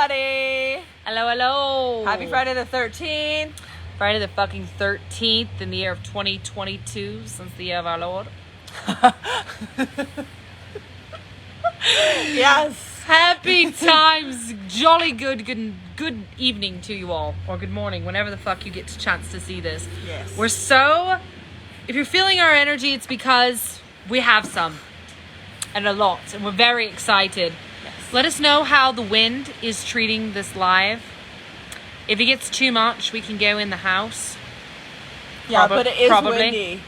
everybody. Hello, hello. Happy Friday the 13th. Friday the fucking 13th in the year of 2022, since the year of our Lord. Yes. Happy times. Jolly good evening to you all. Or good morning, whenever the fuck you get a chance to see this. Yes. If you're feeling our energy, it's because we have some. And a lot. And we're very excited. Yes. Let us know how the wind is treating this live. If it gets too much, we can go in the house. Yeah, but it is windy.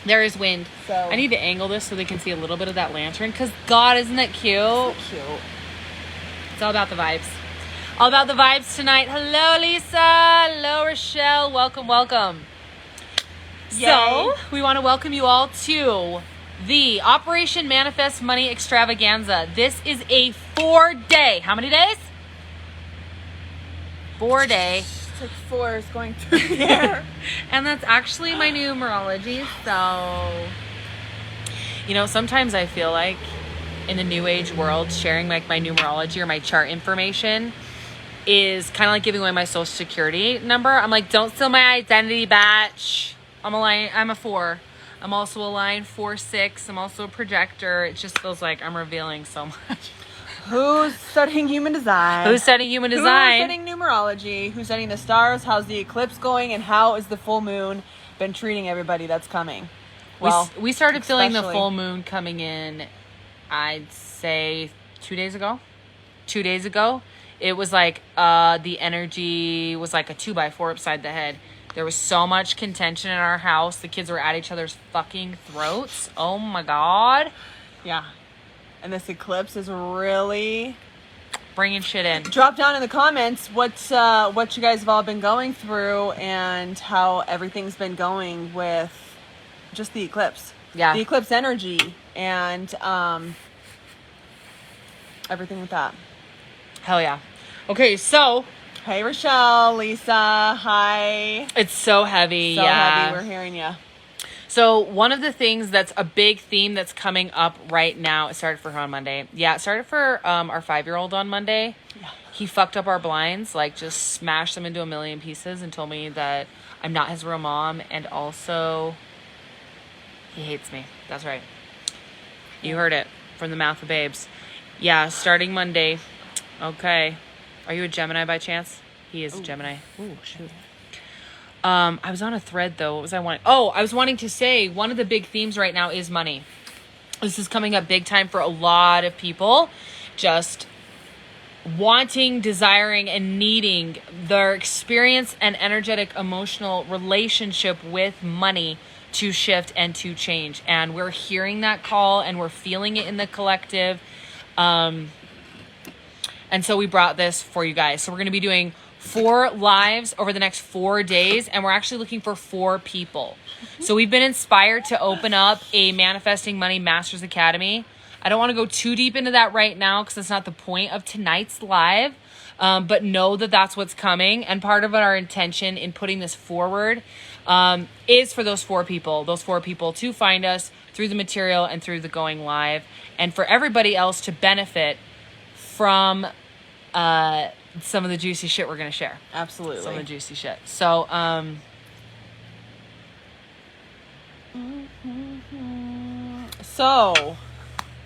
There is wind. So I need to angle this so they can see a little bit of that lantern. Because, God, isn't that cute? So cute. It's all about the vibes. All about the vibes tonight. Hello, Lisa. Hello, Rochelle. Welcome, welcome. Yay. So, we want to welcome you all to the Operation Manifest Money Extravaganza. This is a 4-day. How many days? 4-day. It's like 4 is going through the air. And that's actually my numerology. So, you know, sometimes I feel like in the new age world, sharing like my numerology or my chart information is kind of like giving away my social security number. I'm like, don't steal my identity, batch. I'm a 4. I'm also a line 4-6. I'm also a projector. It just feels like I'm revealing so much. Who's studying human design? Who's studying human design? Who's studying numerology? Who's studying the stars? How's the eclipse going? And how is the full moon been treating everybody that's coming? Well, we started feeling the especially full moon coming in, I'd say 2 days ago. 2 days ago. It was like the energy was like a 2x4 upside the head. There was so much contention in our house. The kids were at each other's fucking throats. Oh my God. Yeah. And this eclipse is really bringing shit in. Drop down in the comments what you guys have all been going through and how everything's been going with just the eclipse. Yeah. The eclipse energy and everything with that. Hell yeah. Okay, so hey, Rochelle, Lisa, hi. It's so heavy. So yeah. heavy. We're hearing you. So one of the things that's a big theme that's coming up right now, it started for her on Monday. Yeah, it started for our 5-year-old on Monday. Yeah. He fucked up our blinds, like just smashed them into a million pieces and told me that I'm not his real mom. And also, he hates me. That's right. You heard it from the mouth of babes. Yeah, starting Monday. Okay. Are you a Gemini by chance? He is a Gemini. Ooh, shoot. I was on a thread though. What was I wanting? Oh, I was wanting to say one of the big themes right now is money. This is coming up big time for a lot of people. Just wanting, desiring, and needing their experience and energetic, emotional relationship with money to shift and to change. And we're hearing that call and we're feeling it in the collective. And so we brought this for you guys. So we're going to be doing 4 lives over the next 4 days. And we're actually looking for 4 people. So we've been inspired to open up a Manifesting Money Masters Academy. I don't want to go too deep into that right now because that's not the point of tonight's live. But know that that's what's coming. And part of our intention in putting this forward is for those 4 people. Those 4 people to find us through the material and through the going live. And for everybody else to benefit from some of the juicy shit we're going to share. Absolutely. Some of the juicy shit. So,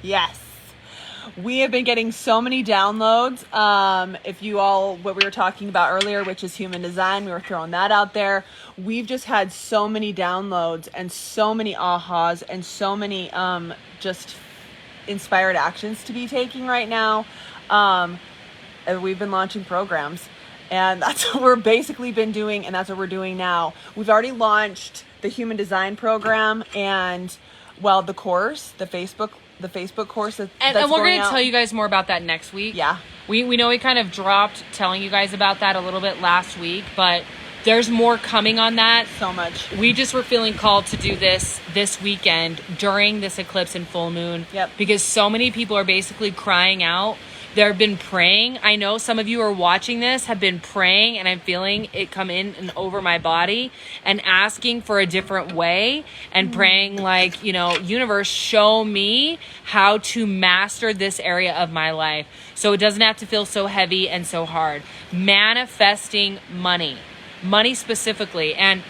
yes. We have been getting so many downloads. If you all, what we were talking about earlier, which is human design, we were throwing that out there. We've just had so many downloads and so many ahas and so many just inspired actions to be taking right now. We've been launching programs and that's what we're basically been doing. And that's what we're doing now. We've already launched the human design program and the course, the Facebook course. And we're going to tell you guys more about that next week. Yeah. We know we kind of dropped telling you guys about that a little bit last week, but there's more coming on that. So much. We just were feeling called to do this weekend during this eclipse and full moon. Yep. Because so many people are basically crying out They've been praying. I know some of you are watching this have been praying, and I'm feeling it come in and over my body and asking for a different way and praying like, universe, show me how to master this area of my life so it doesn't have to feel so heavy and so hard. Manifesting money specifically, and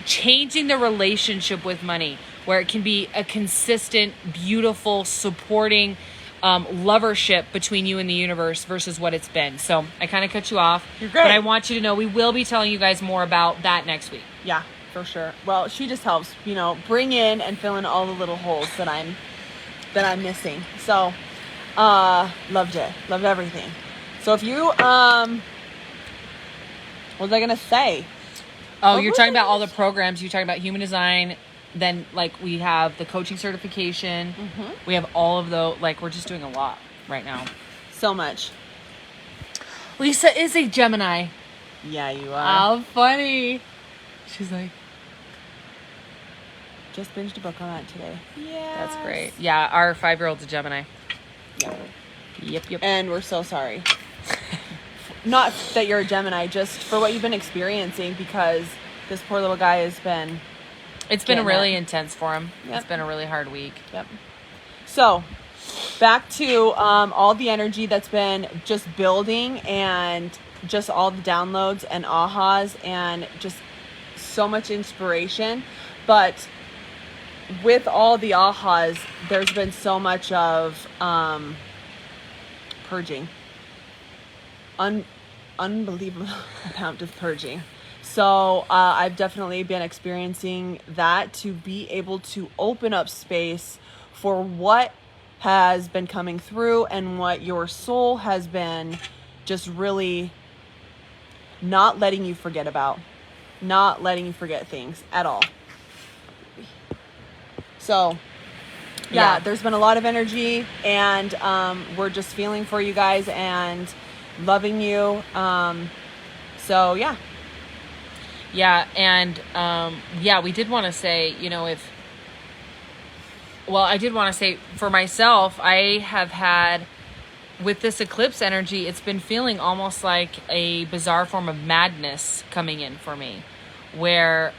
changing the relationship with money where it can be a consistent, beautiful, supporting lovership between you and the universe versus what it's been. So I kind of cut you off. You're great. But I want you to know we will be telling you guys more about that next week. Yeah, for sure. Well, she just helps, bring in and fill in all the little holes that I'm missing. So, loved it. Loved everything. So if you, what was I going to say? Oh, you're talking about all the programs. You're talking about human design. Then, we have the coaching certification. Mm-hmm. We have all of those. We're just doing a lot right now. So much. Lisa is a Gemini. Yeah, you are. How funny. She's like, just binged a book on that today. Yeah. That's great. Yeah, our 5-year-old's a Gemini. Yep. Yep. And we're so sorry. Not that you're a Gemini, just for what you've been experiencing, because this poor little guy has been... It's been really intense for him. Yep. It's been a really hard week. Yep. So, back to all the energy that's been just building, and just all the downloads and ahas and just so much inspiration. But with all the ahas, there's been so much of purging. Unbelievable amount of purging. So I've definitely been experiencing that, to be able to open up space for what has been coming through and what your soul has been just really not letting you forget about, not letting you forget things at all. So yeah, there's been a lot of energy, and we're just feeling for you guys and loving you. So yeah. Yeah, and we did want to say, I did want to say for myself, I have had, with this eclipse energy, it's been feeling almost like a bizarre form of madness coming in for me, where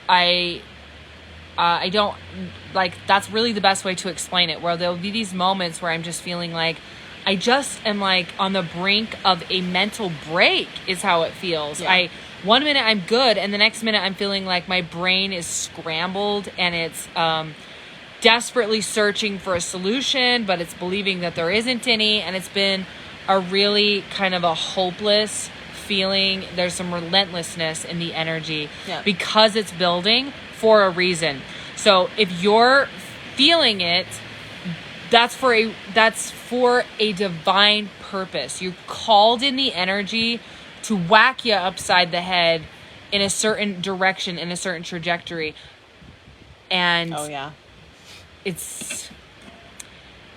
I don't, that's really the best way to explain it, where there'll be these moments where I'm just feeling like I just am on the brink of a mental break is how it feels. Yeah. One minute I'm good, and the next minute I'm feeling like my brain is scrambled, and it's desperately searching for a solution, but it's believing that there isn't any, and it's been a really kind of a hopeless feeling. There's some relentlessness in the energy because it's building for a reason. So if you're feeling it, that's for a divine purpose. You called in the energy to whack you upside the head in a certain direction, in a certain trajectory. And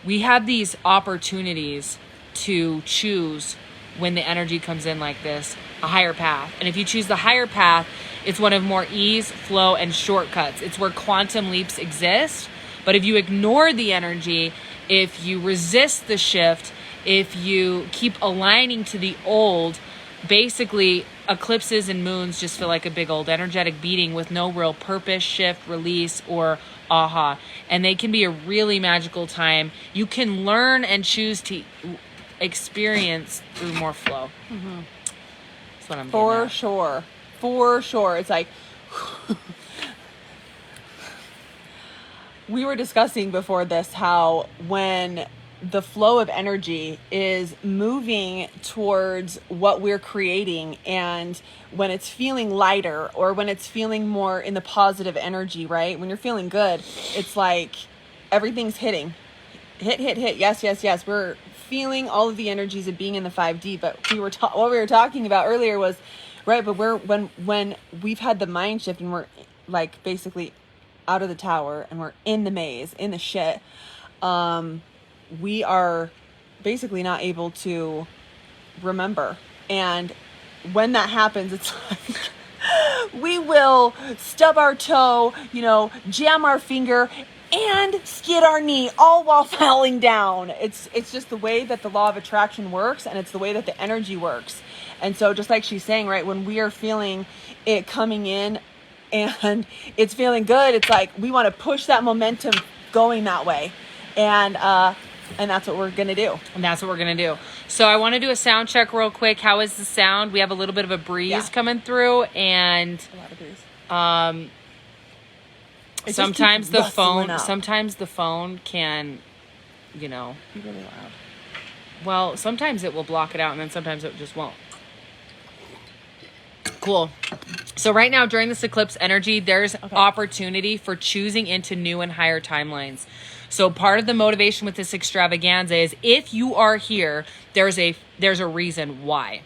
we have these opportunities to choose, when the energy comes in like this, a higher path. And if you choose the higher path, it's one of more ease, flow, and shortcuts. It's where quantum leaps exist. But if you ignore the energy, if you resist the shift, if you keep aligning to the old, basically eclipses and moons just feel like a big old energetic beating with no real purpose, shift, release, or aha. And they can be a really magical time. You can learn and choose to experience through more flow. Mm-hmm. That's what I'm getting at. For sure. It's like we were discussing before this, how when the flow of energy is moving towards what we're creating, and when it's feeling lighter, or when it's feeling more in the positive energy, right? When you're feeling good, it's like everything's hitting. Hit. Yes. We're feeling all of the energies of being in the 5D, but what we were talking about earlier was, right, but when we've had the mind shift and we're basically out of the tower and we're in the maze, in the shit, we are basically not able to remember. And when that happens, it's like we will stub our toe, jam our finger, and skid our knee all while falling down. It's just the way that the law of attraction works, and it's the way that the energy works. And so just like she's saying, right, when we are feeling it coming in and it's feeling good, it's like we want to push that momentum going that way. And that's what we're going to do. And that's what we're going to do. So I want to do a sound check real quick. How is the sound? We have a little bit of a breeze coming through, and a lot of breeze. Sometimes the phone can, be really loud. Well, sometimes it will block it out, and then sometimes it just won't. Cool. So right now, during this eclipse energy, there's opportunity for choosing into new and higher timelines. So part of the motivation with this extravaganza is, if you are here, there's a reason why.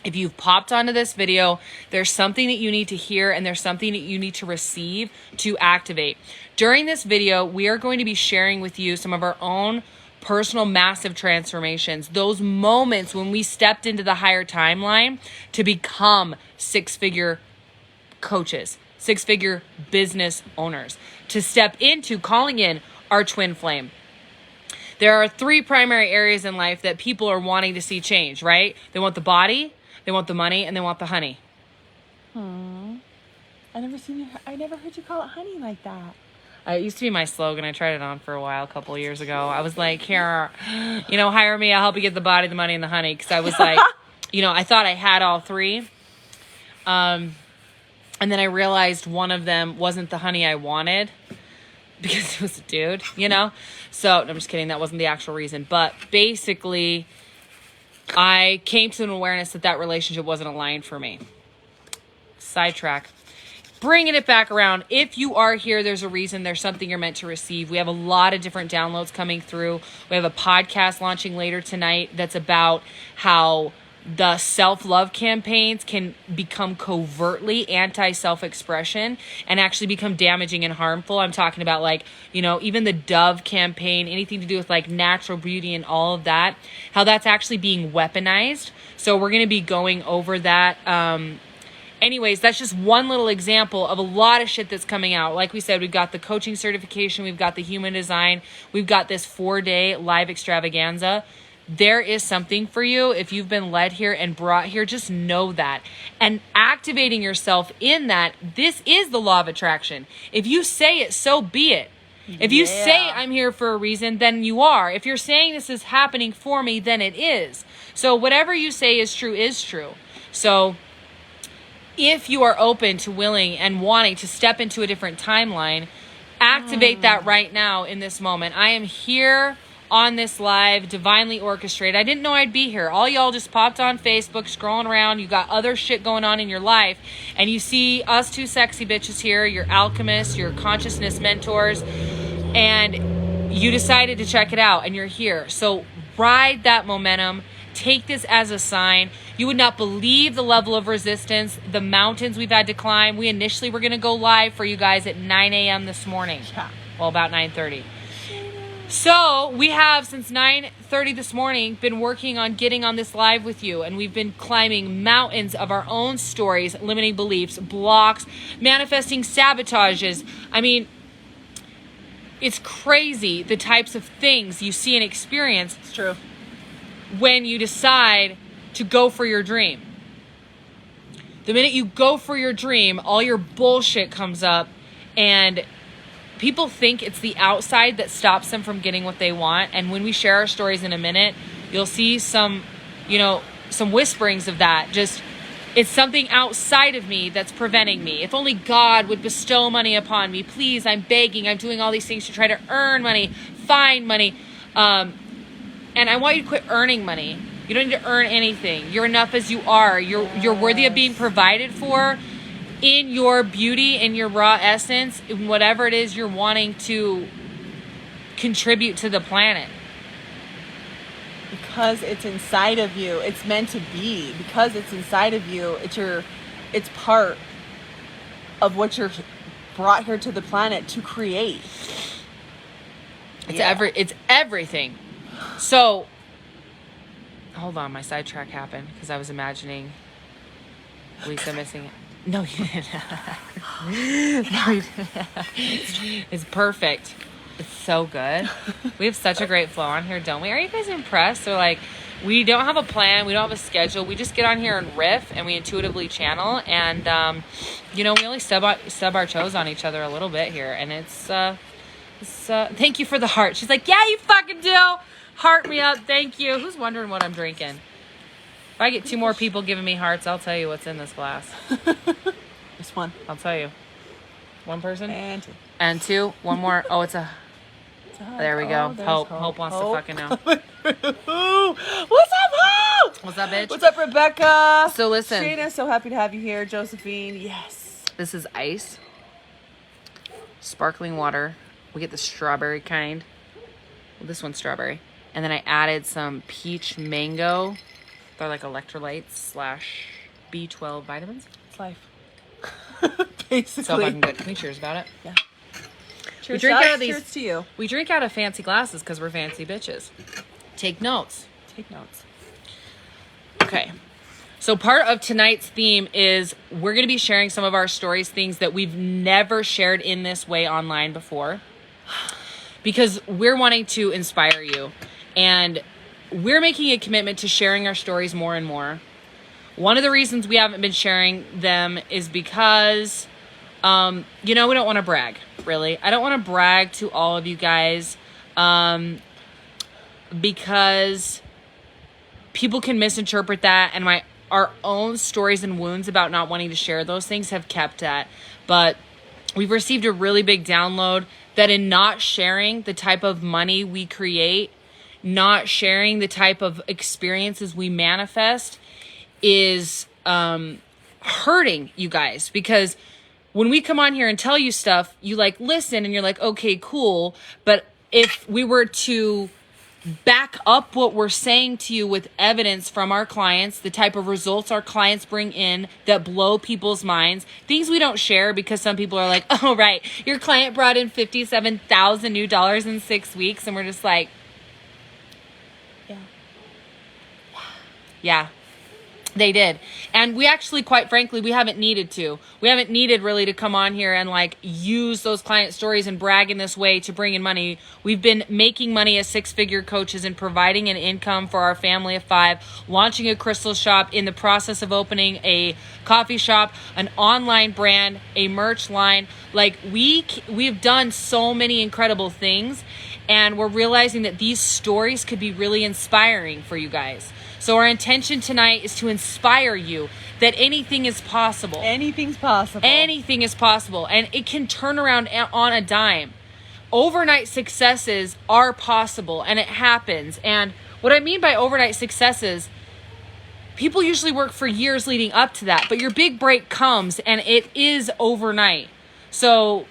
If you've popped onto this video, there's something that you need to hear, and there's something that you need to receive to activate. During this video, we are going to be sharing with you some of our own personal massive transformations. Those moments when we stepped into the higher timeline to become six-figure coaches, six-figure business owners, to step into calling in our twin flame. There are 3 primary areas in life that people are wanting to see change, right? They want the body, they want the money, and they want the honey. I never heard you call it honey like that. It used to be my slogan. I tried it on for a while, a couple of years ago. I was like, here, hire me. I'll help you get the body, the money, and the honey. Because I was like, I thought I had all 3. And then I realized one of them wasn't the honey I wanted, because it was a dude, So, no, I'm just kidding. That wasn't the actual reason. But basically, I came to an awareness that relationship wasn't aligned for me. Sidetrack. Bringing it back around. If you are here, there's a reason. There's something you're meant to receive. We have a lot of different downloads coming through. We have a podcast launching later tonight that's about how the self-love campaigns can become covertly anti-self-expression and actually become damaging and harmful. I'm talking about even the Dove campaign, anything to do with natural beauty and all of that, how that's actually being weaponized. So we're going to be going over that. Anyways, that's just one little example of a lot of shit that's coming out. Like we said, we've got the coaching certification, we've got the human design, we've got this 4-day live extravaganza. There is something for you. If you've been led here and brought here, just know that. And activating yourself in that, this is the law of attraction. If you say it, so be it. If you say I'm here for a reason, then you are. If you're saying this is happening for me, then it is. So whatever you say is true is true. So if you are open to willing and wanting to step into a different timeline, activate that right now in this moment. I am here on this live, divinely orchestrated. I didn't know I'd be here. All y'all just popped on Facebook, scrolling around. You got other shit going on in your life, and you see us 2 sexy bitches here, your alchemists, your consciousness mentors, and you decided to check it out, and you're here. So ride that momentum. Take this as a sign. You would not believe the level of resistance, the mountains we've had to climb. We initially were going to go live for you guys at 9 a.m. this morning. Well, about 9:30. So we have, since 9:30 this morning, been working on getting on this live with you. And we've been climbing mountains of our own stories, limiting beliefs, blocks, manifesting sabotages. I mean, it's crazy the types of things you see and experience. It's true. When you decide to go for your dream. The minute you go for your dream, all your bullshit comes up, and people think it's the outside that stops them from getting what they want. And when we share our stories in a minute, you'll see some whisperings of that. Just, it's something outside of me that's preventing me. If only God would bestow money upon me. Please, I'm begging. I'm doing all these things to try to earn money, find money. And I want you to quit earning money. You don't need to earn anything. You're enough as you are. You're worthy of being provided for in your beauty, in your raw essence, in whatever it is you're wanting to contribute to the planet. Because it's inside of you. It's meant to be. Because it's inside of you, it's part of what you're brought here to the planet to create. It's everything. So, hold on, my sidetrack happened because I was imagining Lisa missing it. No, you didn't. No, you didn't. It's perfect. It's so good. We have such a great flow on here, don't we? Are you guys impressed? Or like, we don't have a plan. We don't have a schedule. We just get on here and riff, and we intuitively channel. And, we only stub our toes on each other a little bit here. And it's thank you for the heart. She's like, yeah, you fucking do. Heart me up. Thank you. Who's wondering what I'm drinking? If I get 2 more people giving me hearts, I'll tell you what's in this glass. Just one. I'll tell you. One person? And 2. And 2. One more. Oh, it's a... There we go. Hope. Hope wants to fucking know. What's up, Hope? What's up, bitch? What's up, Rebecca? So listen. Shayna, so happy to have you here. Josephine, yes. This is ice. Sparkling water. We get the strawberry kind. Well, this one's strawberry. And then I added some peach mango. They're like electrolytes / B12 vitamins. It's life. Basically. So fucking good. Can we cheers about it? Yeah. Cheers, Cheers to you. We drink out of fancy glasses because we're fancy bitches. Take notes. Take notes. Okay. So part of tonight's theme is we're going to be sharing some of our stories, things that we've never shared in this way online before, because we're wanting to inspire you, and we're making a commitment to sharing our stories more and more. One of the reasons we haven't been sharing them is because, we don't want to brag, really. I don't want to brag to all of you guys, because people can misinterpret that, and our own stories and wounds about not wanting to share those things have kept that. But we've received a really big download that in not sharing the type of money we create, not sharing the type of experiences we manifest is hurting you guys. Because when we come on here and tell you stuff, you like listen and you're like, okay, cool. But if we were to back up what we're saying to you with evidence from our clients, the type of results our clients bring in that blow people's minds, things we don't share because some people are like, oh, right, your client brought in $57,000 new dollars in 6 weeks. And we're just like, yeah, they did. And we actually, quite frankly, we haven't needed to. We haven't needed really to come on here and like use those client stories and brag in this way to bring in money. We've been making money as 6-figure coaches and providing an income for our family of 5, launching a crystal shop, in the process of opening a coffee shop, an online brand, a merch line. Like we've done so many incredible things, and we're realizing that these stories could be really inspiring for you guys. So our intention tonight is to inspire you that anything is possible. Anything's possible. Anything is possible. And it can turn around on a dime. Overnight successes are possible, and it happens. And what I mean by overnight successes, people usually work for years leading up to that. But your big break comes, and it is overnight. So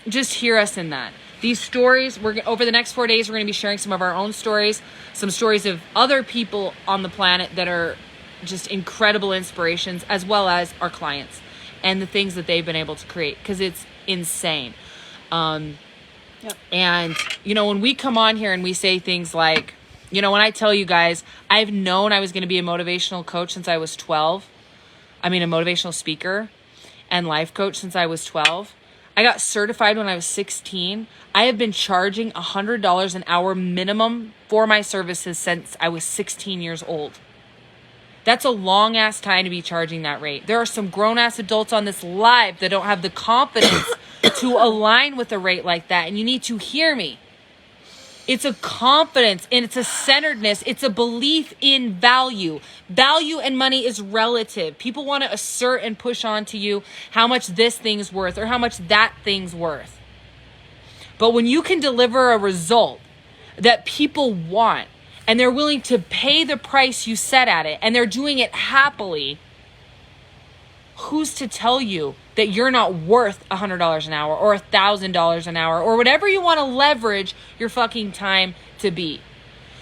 just hear us in that. These stories, over the next 4 days, we're going to be sharing some of our own stories, some stories of other people on the planet that are just incredible inspirations, as well as our clients and the things that they've been able to create, because it's insane. And, when we come on here and we say things like, when I tell you guys, I've known I was going to be a motivational coach since I was 12. A motivational speaker and life coach since I was 12. I got certified when I was 16. I have been charging $100 an hour minimum for my services since I was 16 years old. That's a long ass time to be charging that rate. There are some grown ass adults on this live that don't have the confidence to align with a rate like that. And you need to hear me. It's a confidence and it's a centeredness. It's a belief in value. Value and money is relative. People want to assert and push on to you how much this thing's worth or how much that thing's worth. But when you can deliver a result that people want and they're willing to pay the price you set at it and they're doing it happily, who's to tell you that you're not worth $100 an hour or $1,000 an hour or whatever you want to leverage your fucking time to be?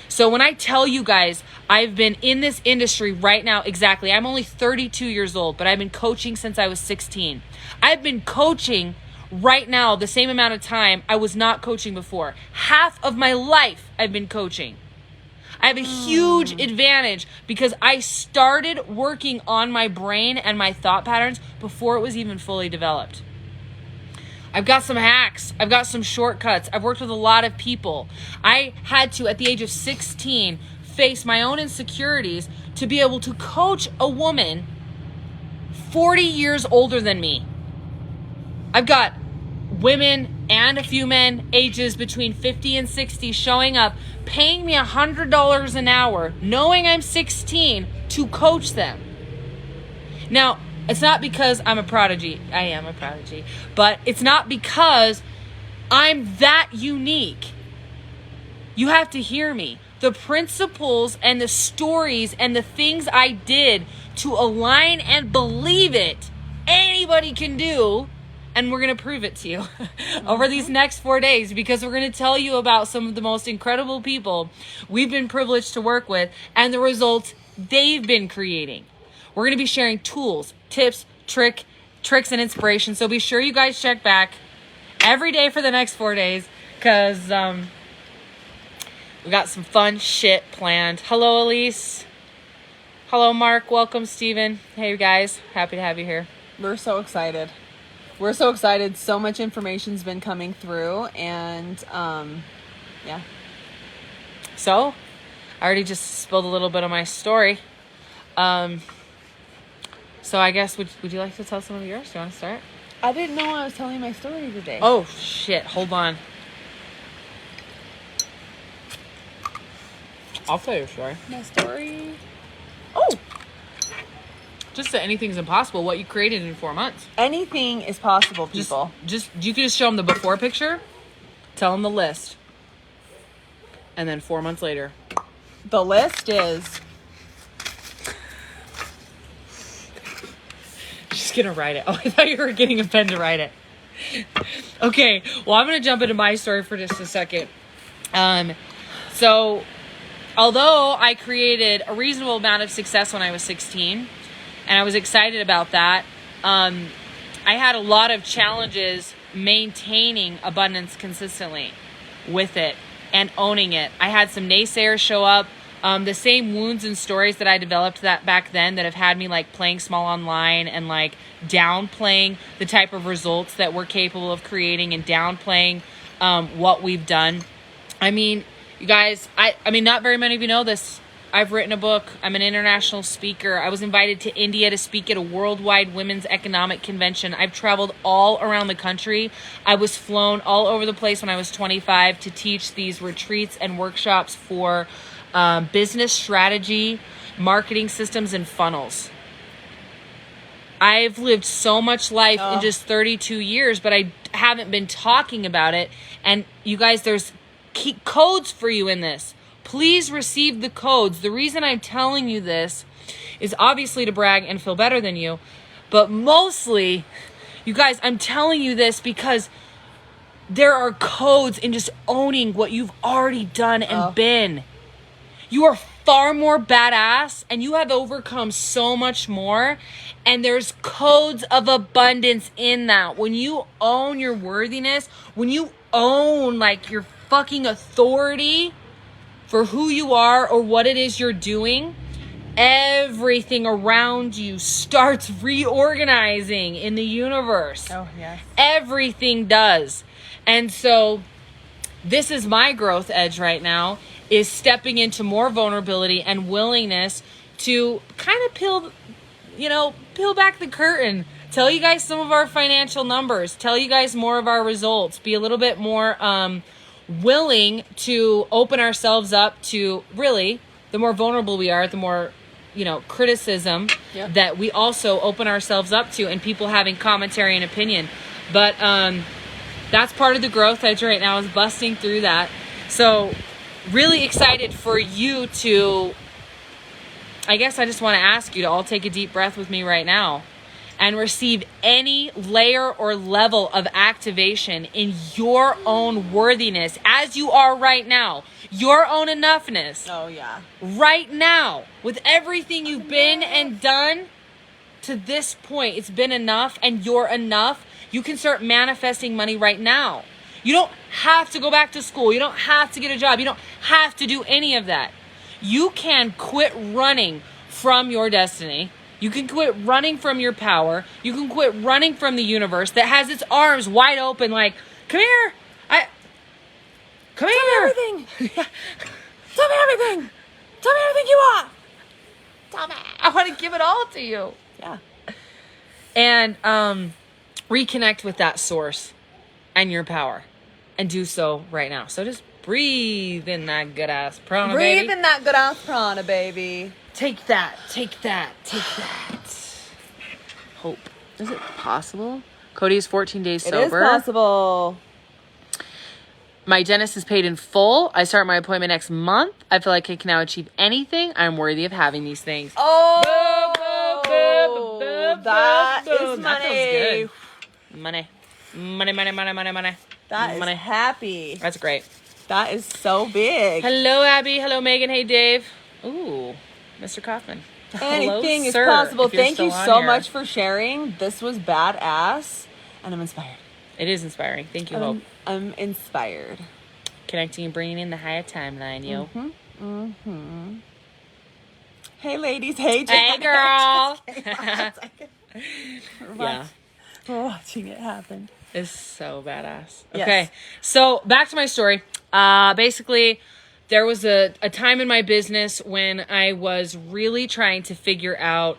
So when I tell you guys, I've been in this industry right now, exactly, I'm only 32 years old, but I've been coaching since I was 16. I've been coaching right now the same amount of time I was not coaching before. Half of my life I've been coaching. I have a huge advantage because I started working on my brain and my thought patterns before it was even fully developed. I've got some hacks. I've got some shortcuts. I've worked with a lot of people. I had to, at the age of 16, face my own insecurities to be able to coach a woman 40 years older than me. I've got women and a few men ages between 50 and 60 showing up, paying me $100 an hour, knowing I'm 16, to coach them. Now, it's not because I'm a prodigy. I am a prodigy. But it's not because I'm that unique. You have to hear me. The principles and the stories and the things I did to align and believe it, anybody can do. And we're going to prove it to you over these next 4 days, because we're going to tell you about some of the most incredible people we've been privileged to work with and the results they've been creating. We're going to be sharing tools, tips, tricks, and inspiration. So be sure you guys check back every day for the next 4 days, because we got some fun shit planned. Hello, Elise. Hello, Mark. Welcome, Steven. Hey, guys. Happy to have you here. We're so excited. We're so excited. So much information's been coming through, and yeah. So, I already just spilled a little bit of my story. So I guess, would you like to tell some of yours? Do you want to start? I didn't know I was telling my story today. Oh, shit. Hold on. I'll tell your story. My story? Oh! Just that anything's impossible. What you created in 4 months. Anything is possible, people. Just you can just show them the before picture, tell them the list, and then 4 months later. The list is... She's gonna write it. Oh, I thought you were getting a pen to write it. Okay, well, I'm gonna jump into my story for just a second. So, although I created a reasonable amount of success when I was 16, and I was excited about that, I had a lot of challenges maintaining abundance consistently with it and owning it. I had some naysayers show up. The same wounds and stories that I developed that back then that have had me like playing small online and like downplaying the type of results that we're capable of creating and downplaying what we've done. I mean, you guys, I mean, not very many of you know this. I've written a book. I'm an international speaker. I was invited to India to speak at a worldwide women's economic convention. I've traveled all around the country. I was flown all over the place when I was 25 to teach these retreats and workshops for business strategy, marketing systems, and funnels. I've lived so much life in just 32 years, but I haven't been talking about it. And you guys, there's key codes for you in this. Please receive the codes. The reason I'm telling you this is obviously to brag and feel better than you, but mostly, you guys, I'm telling you this because there are codes in just owning what you've already done and been. You are far more badass and you have overcome so much more. And there's codes of abundance in that. When you own your worthiness, when you own like your fucking authority for who you are or what it is you're doing, everything around you starts reorganizing in the universe. Oh, yes. Everything does. And so this is my growth edge right now, is stepping into more vulnerability and willingness to kind of peel back the curtain, tell you guys some of our financial numbers, tell you guys more of our results, be a little bit more willing to open ourselves up to, really, the more vulnerable we are, the more, criticism that we also open ourselves up to, and people having commentary and opinion. But that's part of the growth edge right now, is busting through that. So really excited for you to, I guess I just want to ask you to all take a deep breath with me right now and receive any layer or level of activation in your own worthiness as you are right now. Your own enoughness. Oh, yeah. Right now, with everything you've been and done to this point, it's been enough and you're enough. You can start manifesting money right now. You don't have to go back to school. You don't have to get a job. You don't have to do any of that. You can quit running from your destiny You can quit running from your power. You can quit running from the universe that has its arms wide open like, come here. Come Tell here. me everything. Tell me everything. Tell me everything you want. Tell me. I want to give it all to you. Yeah. And reconnect with that source and your power. And do so right now. So just breathe in that good ass prana, baby. Breathe in that good ass prana, baby. Take that. Take that. Take that. Hope. Is it possible? Cody is 14 days sober. It is possible. My dentist is paid in full. I start my appointment next month. I feel like I can now achieve anything. I'm worthy of having these things. Oh, that is money. That feels good. Money. That is happy. That's great. That is so big. Hello, Abby. Hello, Megan. Hey, Dave. Ooh, Mr. Kaufman. Anything Hello, is sir, possible. if you're Thank you still on so here. much for sharing. This was badass, and I'm inspired. It is inspiring. Thank you, Hope. I'm inspired. Connecting and bringing in the higher timeline, yo. Hey, ladies. Hey, Hey, girl. Yeah. We're watching it happen. It's so badass. Yes. Okay, so back to my story. Basically, there was a time in my business when I was really trying to figure out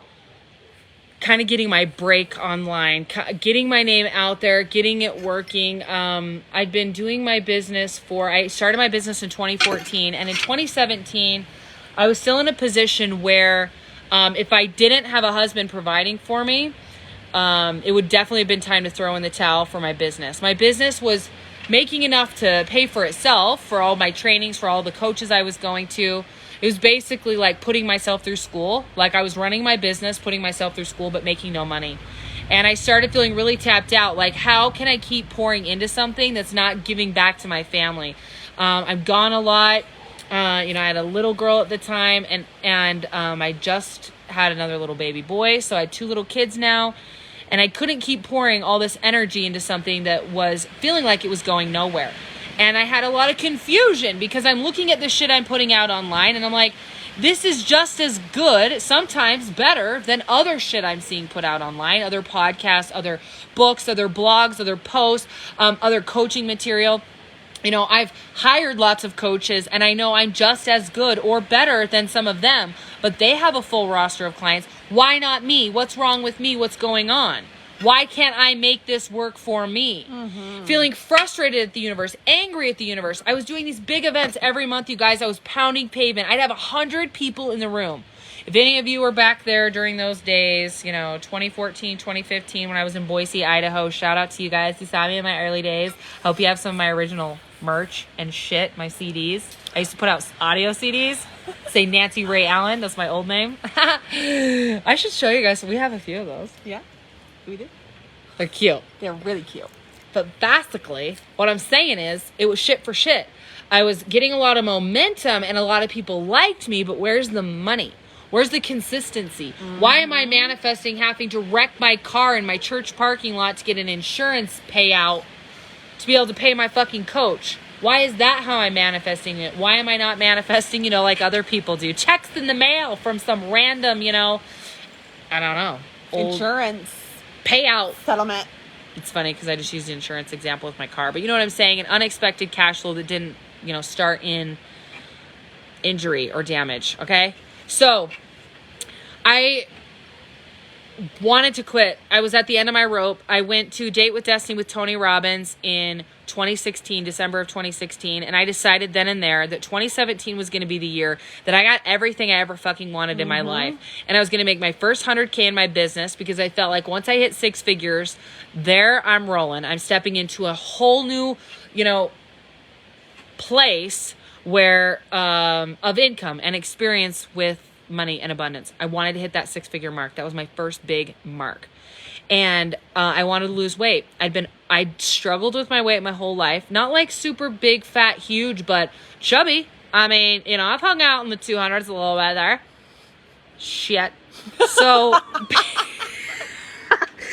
kind of getting my break online, getting my name out there, getting it working. I'd been doing my business I started my business in 2014, and in 2017, I was still in a position where if I didn't have a husband providing for me, it would definitely have been time to throw in the towel for my business. My business was making enough to pay for itself, for all my trainings, for all the coaches I was going to. It was basically like putting myself through school. Like I was running my business, putting myself through school, but making no money. And I started feeling really tapped out. Like, how can I keep pouring into something that's not giving back to my family? I'm gone a lot. I had a little girl at the time, and I just had another little baby boy. So I had 2 little kids now. And I couldn't keep pouring all this energy into something that was feeling like it was going nowhere. And I had a lot of confusion because I'm looking at the shit I'm putting out online and I'm like, this is just as good, sometimes better than other shit I'm seeing put out online, other podcasts, other books, other blogs, other posts, other coaching material. I've hired lots of coaches and I know I'm just as good or better than some of them, but they have a full roster of clients. Why not me? What's wrong with me? What's going on? Why can't I make this work for me? Feeling frustrated at the universe, angry at the universe. I was doing these big events every month, you guys. I was pounding pavement. I'd have 100 people in the room. If any of you were back there during those days, 2014, 2015, when I was in Boise, Idaho, shout out to you guys. You saw me in my early days. Hope you have some of my original merch and shit, my CDs. I used to put out audio CDs. Say Nancy Ray Allen. That's my old name. I should show you guys. We have a few of those. Yeah, we do. They're cute. They're really cute. But basically, what I'm saying is, it was shit for shit. I was getting a lot of momentum and a lot of people liked me, but where's the money? Where's the consistency? Why am I manifesting having to wreck my car in my church parking lot to get an insurance payout to be able to pay my fucking coach? Why is that how I'm manifesting it? Why am I not manifesting, like other people do? Checks in the mail from some random, I don't know. Insurance. Payout. Settlement. It's funny because I just used the insurance example with my car. But you know what I'm saying? An unexpected cash flow that didn't, start in injury or damage. Okay? So, I wanted to quit. I was at the end of my rope. I went to Date with Destiny with Tony Robbins in 2016, December of 2016. And I decided then and there that 2017 was going to be the year that I got everything I ever fucking wanted in my life. And I was going to make my first 100K in my business because I felt like once I hit 6 figures, there I'm rolling. I'm stepping into a whole new, place where of income and experience with money and abundance. I wanted to hit that 6-figure mark. That was my first big mark. And I wanted to lose weight. I'd struggled with my weight my whole life. Not like super big, fat, huge, but chubby. I mean, I've hung out in the 200s a little bit there. Shit. So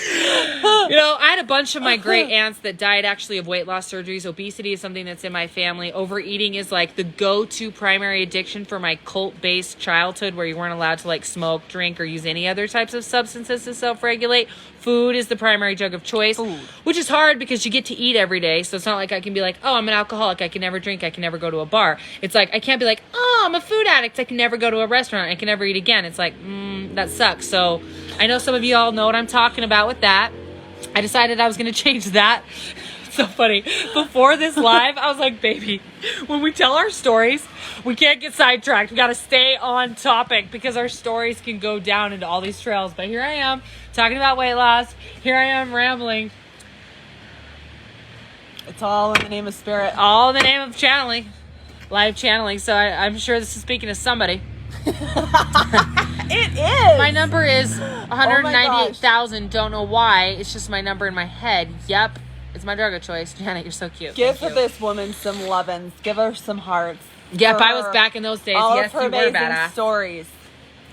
You know, I had a bunch of my great aunts that died actually of weight loss surgeries. Obesity is something that's in my family. Overeating is like the go-to primary addiction for my cult-based childhood where you weren't allowed to like smoke, drink, or use any other types of substances to self-regulate. Food is the primary drug of choice, which is hard because you get to eat every day. So it's not like I can be like, oh, I'm an alcoholic. I can never drink. I can never go to a bar. It's like, I can't be like, oh, I'm a food addict. I can never go to a restaurant. I can never eat again. It's like, that sucks. So I know some of you all know what I'm talking about with that. I decided I was going to change that. So funny. Before this live, I was like, baby, when we tell our stories, we can't get sidetracked. We got to stay on topic because our stories can go down into all these trails. But here I am talking about weight loss. Here I am rambling. It's all in the name of spirit. All in the name of channeling. Live channeling. So I'm sure this is speaking to somebody. It is. My number is 198,000. Don't know why. It's just my number in my head. Yep. It's my drug of choice. Janet, you're so cute. Give this woman some lovin's. Give her some hearts. Yep, I was back in those days. All yes, of her you were amazing badass. stories.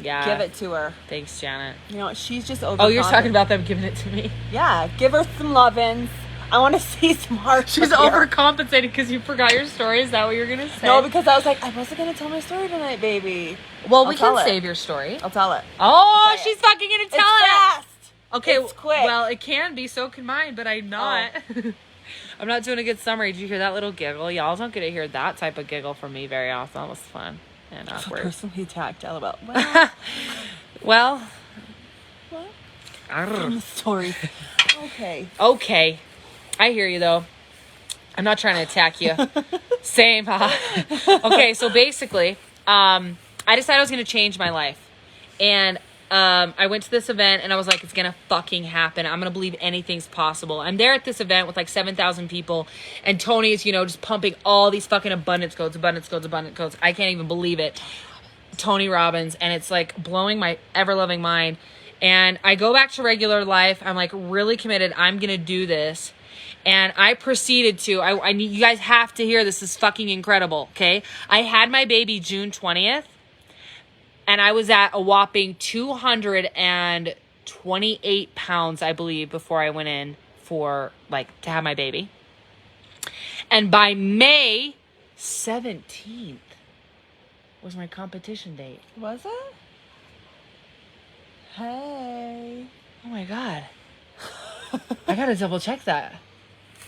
Yeah. Give it to her. Thanks, Janet. You know, she's just over. Oh, you're talking about them giving it to me. Yeah, give her some lovin's. I want to see some hearts. She's overcompensating because you forgot your story. Is that what you're going to say? No, because I was like, I wasn't going to tell my story tonight, baby. Well, we can save your story. I'll tell it. Oh, she's fucking going to tell it. Fast. Okay, it's quick. Well, it can be. So can mine, but I'm not. Oh. I'm not doing a good summary. Did you hear that little giggle? Y'all don't get to hear that type of giggle from me very often. That was fun and awkward. Personally attacked. LOL. Well. What? The story. Okay. Okay. I hear you, though. I'm not trying to attack you. Same. Okay, so basically, I decided I was going to change my life. And I went to this event, and I was like, it's going to fucking happen. I'm going to believe anything's possible. I'm there at this event with like 7,000 people, and Tony is, just pumping all these fucking abundance codes. I can't even believe it. Tony Robbins, and it's like blowing my ever-loving mind. And I go back to regular life. I'm like really committed. I'm going to do this. And I proceeded to, I need, you guys have to hear this. This is fucking incredible, okay? I had my baby June 20th, and I was at a whopping 228 pounds, I believe, before I went in for, to have my baby. And by May 17th was my competition date. Was it? Hey. Oh my God. I gotta double check that.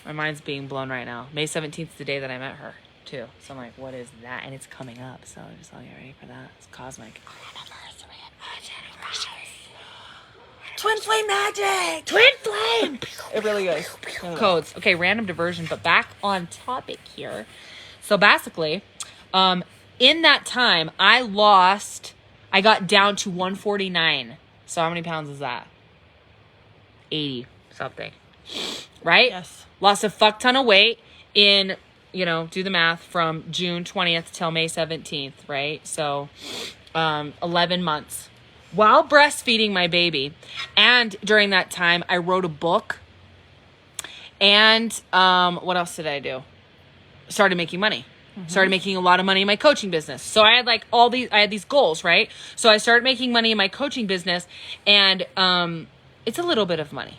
My mind's being blown right now. May 17th is the day that I met her, too. So I'm like, what is that? And it's coming up, so just all get ready for that. It's cosmic. Twin flame magic! Twin flame! It really is. Codes. Okay, random diversion, but back on topic here. So basically, in that time, I got down to 149. So how many pounds is that? 80 something. Right? Yes. Lost a fuck ton of weight in, do the math, from June 20th till May 17th, right? So 11 months. While breastfeeding my baby. And during that time, I wrote a book. And what else did I do? Started making money. Mm-hmm. Started making a lot of money in my coaching business. So I had I had these goals, right? So I started making money in my coaching business, and it's a little bit of money.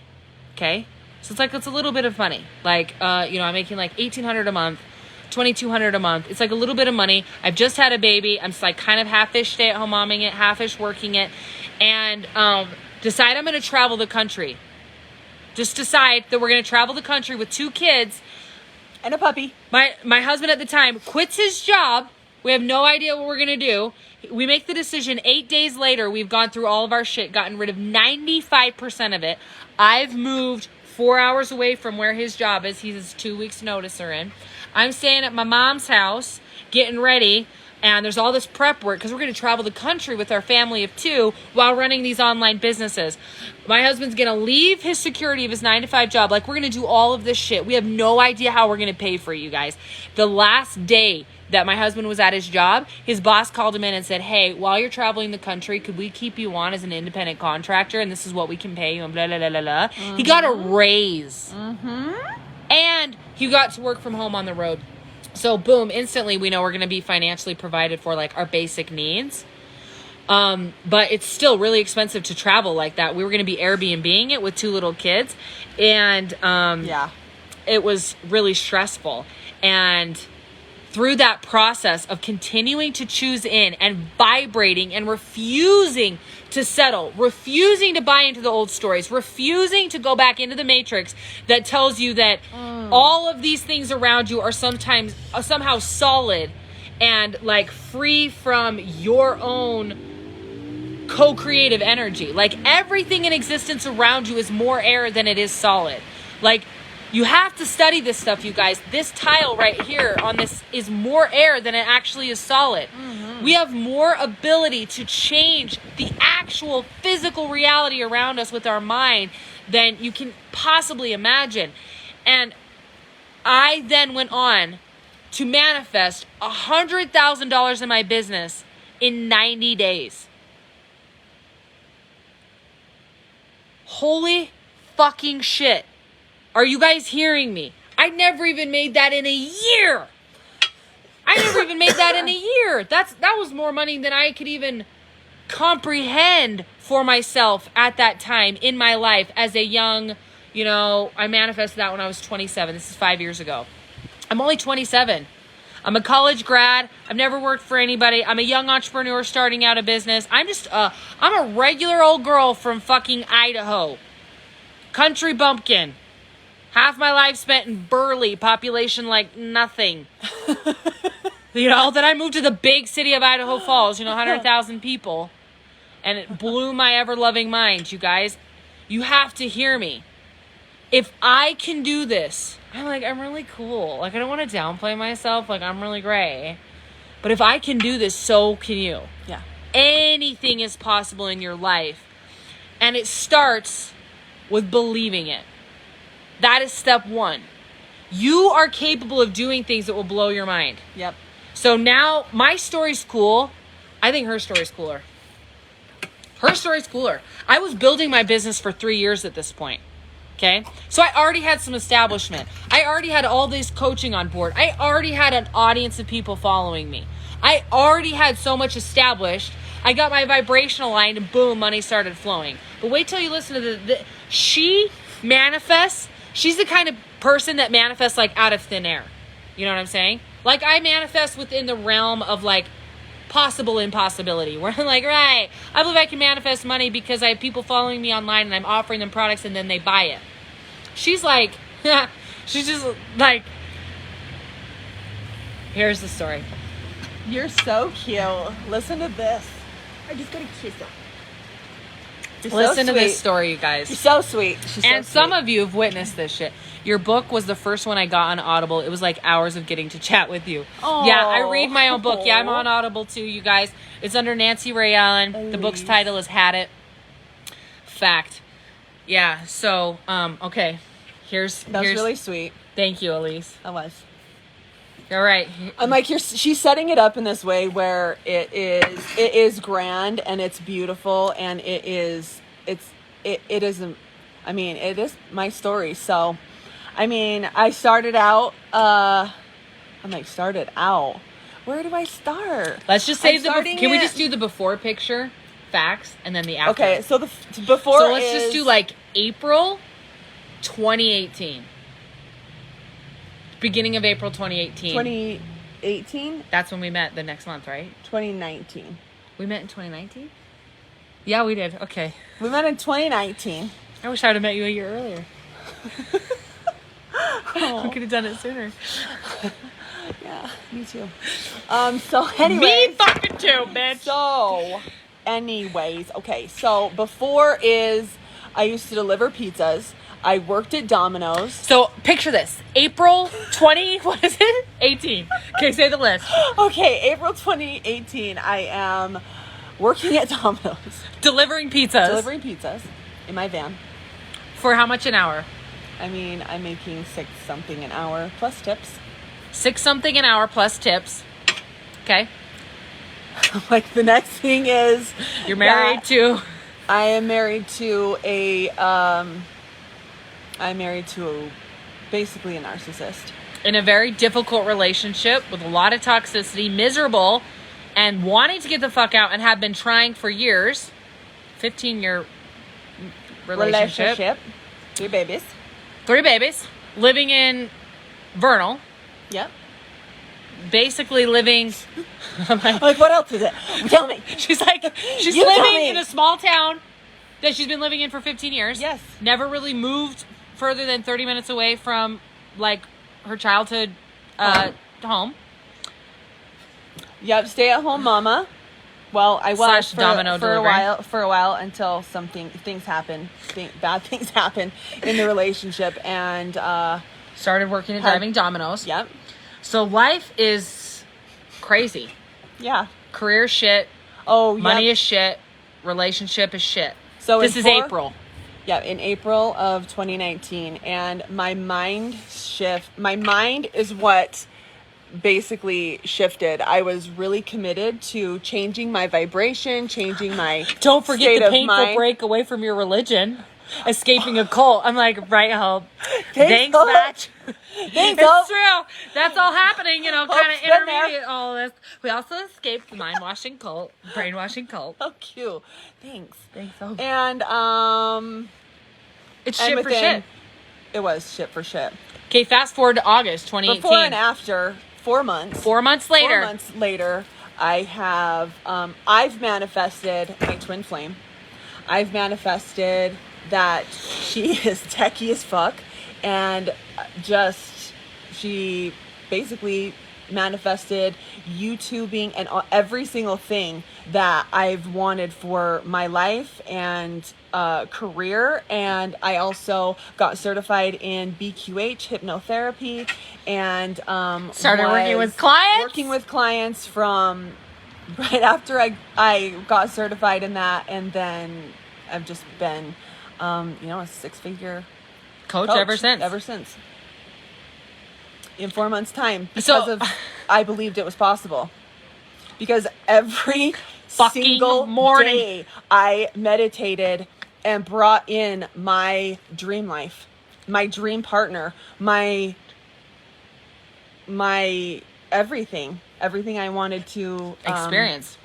Okay? So it's a little bit of money. I'm making $1,800 a month, $2,200 a month. It's a little bit of money. I've just had a baby. I'm just kind of half-ish stay-at-home momming it, half-ish working it, and decide I'm going to travel the country. Just decide that we're going to travel the country with 2 kids. And a puppy. My husband at the time quits his job. We have no idea what we're going to do. We make the decision 8 days later. We've gone through all of our shit, gotten rid of 95% of it. I've moved 4 hours away from where his job is. He's 2 weeks notice are in. I'm staying at my mom's house, getting ready. And there's all this prep work because we're going to travel the country with our family of 2 while running these online businesses. My husband's going to leave his security of his 9-to-5 job. We're going to do all of this shit. We have no idea how we're going to pay for you guys. The last day that my husband was at his job, his boss called him in and said, hey, while you're traveling the country, could we keep you on as an independent contractor? And this is what we can pay you and blah, blah, blah, blah, blah. Mm-hmm. He got a raise. Mm-hmm. And he got to work from home on the road. So boom, instantly we know we're going to be financially provided for our basic needs. But it's still really expensive to travel like that. We were going to be Airbnb-ing it with 2 little kids. And it was really stressful. And through that process of continuing to choose in and vibrating and refusing to settle, refusing to buy into the old stories, refusing to go back into the matrix that tells you that all of these things around you are somehow solid and like free from your own co-creative energy. Like everything in existence around you is more air than it is solid. Like you have to study this stuff, you guys. This tile right here on this is more air than it actually is solid. We have more ability to change the actual physical reality around us with our mind than you can possibly imagine. And I then went on to manifest $100,000 in my business in 90 days. Holy fucking shit. Are you guys hearing me? I never even made that in a year. That was more money than I could even comprehend for myself at that time in my life as a young, I manifested that when I was 27. This is 5 years ago. I'm only 27. I'm a college grad. I've never worked for anybody. I'm a young entrepreneur starting out a business. I'm a regular old girl from fucking Idaho. Country bumpkin. Half my life spent in Burley, population like nothing. Then I moved to the big city of Idaho Falls, 100,000 people. And it blew my ever-loving mind, you guys. You have to hear me. If I can do this, I'm really cool. I don't want to downplay myself. I'm really great. But if I can do this, so can you. Yeah. Anything is possible in your life. And it starts with believing it. That is step 1. You are capable of doing things that will blow your mind. Yep. So now my story's cool. I think her story's cooler. Her story's cooler. I was building my business for 3 years at this point. Okay. So I already had some establishment. I already had all this coaching on board. I already had an audience of people following me. I already had so much established. I got my vibration aligned and boom, money started flowing. But wait till you listen to she manifests. She's the kind of person that manifests out of thin air. You know what I'm saying? I manifest within the realm of possible impossibility. Where I'm right, I believe I can manifest money because I have people following me online and I'm offering them products and then they buy it. She's she's just here's the story. You're so cute. Listen to this. I just got a kiss her. Listen to this story, you guys. You're so sweet. Some of you have witnessed this shit. Your book was the first one I got on Audible. It was hours of getting to chat with you. Oh. Yeah, I read my own book. Yeah, I'm on Audible too, you guys. It's under Nancy Ray Allen. Elise. The book's title is Had It. Fact. Yeah, so, okay. That was really sweet. Thank you, Elise. That was. All right. I'm she's setting it up in this way where it is grand and it's beautiful and it is my story. So, I started out, where do I start? Let's just say can we just do the before picture, facts, and then the after? Okay, so the before So let's just do April 2018. Beginning of April 2018. 2018? That's when we met the next month, right? 2019. We met in 2019? Yeah, we did. Okay. We met in 2019. I wish I would have met you a year earlier. We could have done it sooner. Yeah, me too. So anyways. Me fucking too, bitch. So, anyways. Okay, so before I used to deliver pizzas. I worked at Domino's. So picture this. April 20, what is it? 18. Okay, say the list. Okay, April 2018, I am working at Domino's. Delivering pizzas in my van. For how much an hour? I'm making $6 something an hour plus tips. $6 something an hour plus tips. Okay. The next thing is you're married to. I am married to basically a narcissist. In a very difficult relationship with a lot of toxicity, miserable, and wanting to get the fuck out and have been trying for years. 15-year relationship. 3 babies. 3 babies. Living in Vernal. Yep. Basically living... I'm like, what else is it? Tell me. She's living in a small town that she's been living in for 15 years. Yes. Never really moved further than 30 minutes away from, like, her childhood home. Yep, stay-at-home mama. Well, I was for a while until things happened. Bad things happened in the relationship, and started working and driving Domino's. Yep. So life is crazy. Yeah. Career is shit. Oh, money is shit. Relationship is shit. So this is April. Yeah, in April of 2019, and my mind is what basically shifted. I was really committed to changing my vibration, changing my don't forget state the of painful mind. Break away from your religion, escaping a cult. I'm like, right, Hope. Thanks, Hope. Match. Thanks, it's Hope. true. That's all happening, kind of Hope's been intermediate all this. We also escaped the mind-washing cult, brainwashing cult. Oh, cute. Thanks, Hope. And it's shit for shit. It was shit for shit. Okay, fast forward to August 2018. Before and after, 4 months. 4 months later. 4 months later, I have, I've manifested my twin flame. I've manifested that she is techie as fuck, and she basically manifested YouTubing and every single thing that I've wanted for my life and career. And I also got certified in BQH hypnotherapy, and started working with clients from right after I got certified in that, and then I've just been a 6-figure coach ever since. In 4 months' time, because I believed it was possible. Because every single morning day I meditated and brought in my dream life, my dream partner, my everything I wanted to experience.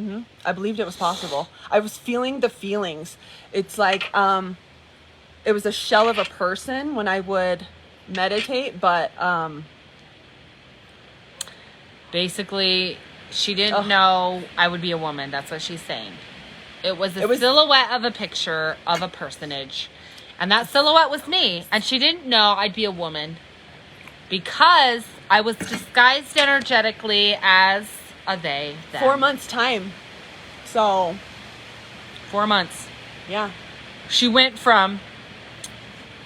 I believed it was possible. I was feeling the feelings. It's like it was a shell of a person when I would meditate, but basically, she didn't know I would be a woman. That's what she's saying. It was a silhouette of a picture of a personage. And that silhouette was me. And she didn't know I'd be a woman because I was disguised energetically as a they, them. 4 months' time. So. 4 months. Yeah. She went from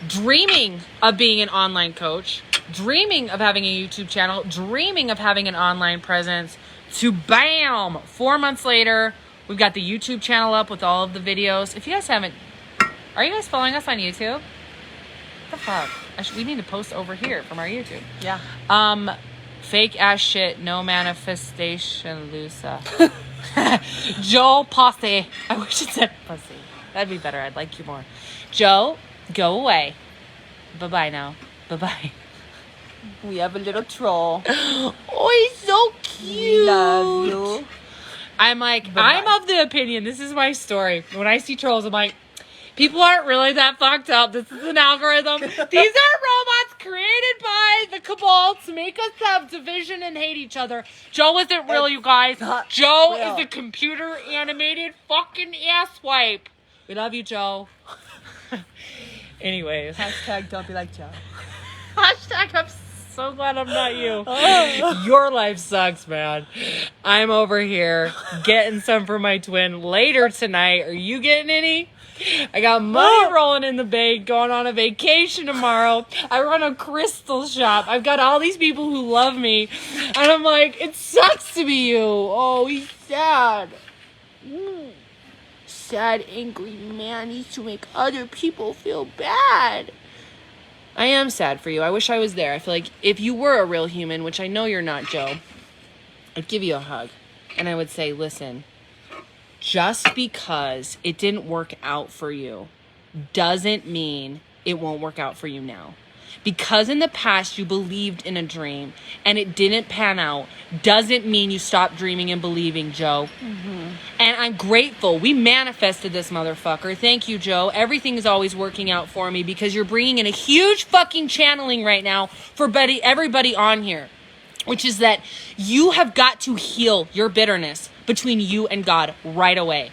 dreaming of being an online coach, dreaming of having a YouTube channel, dreaming of having an online presence, to bam, 4 months later, we've got the YouTube channel up with all of the videos. If you guys haven't, are you guys following us on YouTube? What the fuck? We need to post over here from our YouTube. Yeah. Fake ass shit, no manifestation, Lusa. Joe Posse. I wish it said pussy. That'd be better. I'd like you more. Joe, go away. Bye-bye now. Bye-bye. We have a little troll. Oh, he's so cute. Love you. I'm like, Bye-bye. I'm of the opinion, this is my story. When I see trolls, I'm like, people aren't really that fucked up. This is an algorithm. These are robots created by the cabal to make us have division and hate each other. Joe isn't real, you guys. Joe is a computer animated fucking asswipe. We love you, Joe. Anyways. Hashtag don't be like Joe. Hashtag I'm so glad I'm not you. Your life sucks, man. I'm over here getting some for my twin later tonight. Are you getting any? I got money rolling in the bank, going on a vacation tomorrow. I run a crystal shop. I've got all these people who love me. And I'm like, it sucks to be you. Oh, he's sad. Sad, angry man needs to make other people feel bad. I am sad for you. I wish I was there. I feel like if you were a real human, which I know you're not, Joe, I'd give you a hug. And I would say, listen, just because it didn't work out for you doesn't mean it won't work out for you now. Because in the past you believed in a dream and it didn't pan out, doesn't mean you stopped dreaming and believing, Joe. And I'm grateful. We manifested this motherfucker. Thank you, Joe. Everything is always working out for me because you're bringing in a huge fucking channeling right now for everybody on here, which is that you have got to heal your bitterness between you and God right away.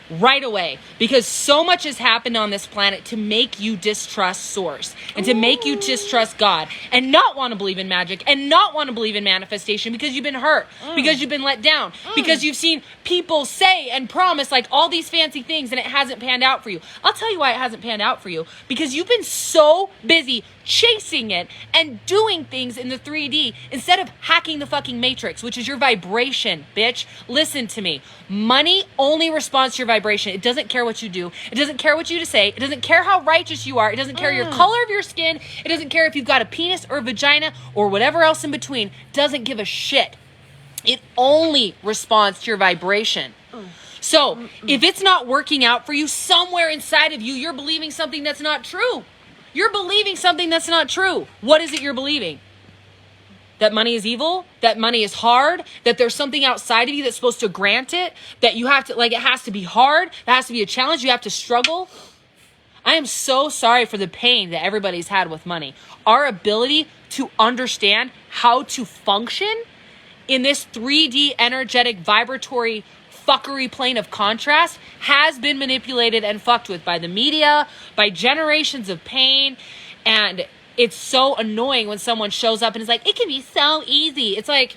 Right away, because so much has happened on this planet to make you distrust source and to make you distrust God and not want to believe in magic and not want to believe in manifestation because you've been hurt, because you've been let down, because you've seen people say and promise like all these fancy things and it hasn't panned out for you. I'll tell you why it hasn't panned out for you, because you've been so busy chasing it and doing things in the 3D instead of hacking the fucking matrix, which is your vibration, bitch. Listen to me. Money only responds to your vibration. It doesn't care what you do. It doesn't care what you say. It doesn't care how righteous you are. It doesn't care your color of your skin. It doesn't care if you've got a penis or a vagina or whatever else in between. It doesn't give a shit. It only responds to your vibration. So if it's not working out for you, somewhere inside of you, you're believing something that's not true. You're believing something that's not true. What is it you're believing? That money is evil? That money is hard? That there's something outside of you that's supposed to grant it? That you have to, like, it has to be hard? That has to be a challenge? You have to struggle? I am so sorry for the pain that everybody's had with money. Our ability to understand how to function in this 3D energetic vibratory fuckery plane of contrast has been manipulated and fucked with by the media, by generations of pain. And it's so annoying when someone shows up and is like, it can be so easy. It's like,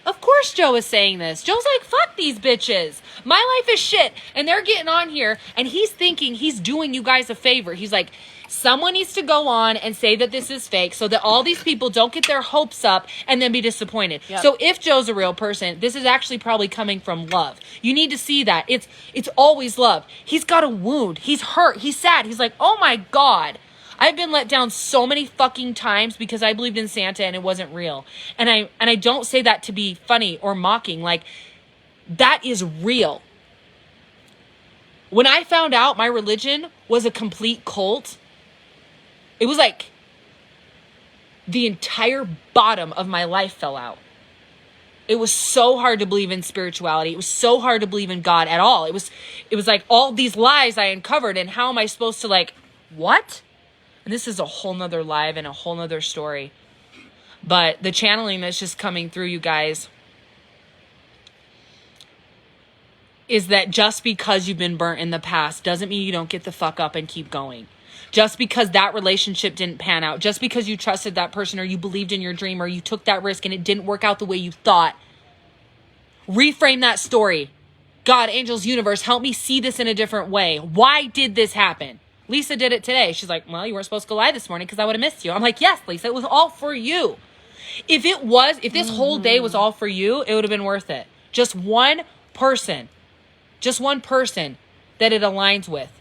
of course Joe is saying this. Joe's like, fuck these bitches. My life is shit. And they're getting on here and he's thinking he's doing you guys a favor. He's like, someone needs to go on and say that this is fake so that all these people don't get their hopes up and then be disappointed. Yep. So if Joe's a real person, this is actually probably coming from love. You need to see that. It's always love. He's got a wound. He's hurt. He's sad. He's like, oh my God. I've been let down so many fucking times because I believed in Santa and it wasn't real. And I don't say that to be funny or mocking. Like, that is real. When I found out my religion was a complete cult, it was like the entire bottom of my life fell out. It was so hard to believe in spirituality. It was so hard to believe in God at all. It was like all these lies I uncovered, and how am I supposed to, like, what? And this is a whole nother live and a whole nother story. But the channeling that's just coming through, you guys, is that just because you've been burnt in the past doesn't mean you don't get the fuck up and keep going. Just because that relationship didn't pan out, just because you trusted that person or you believed in your dream or you took that risk and it didn't work out the way you thought, reframe that story. God, angels, universe, help me see this in a different way. Why did this happen? Lisa did it today. She's like, well, you weren't supposed to go live this morning because I would have missed you. I'm like, yes, Lisa, it was all for you. If this whole day was all for you, it would have been worth it. Just one person that it aligns with,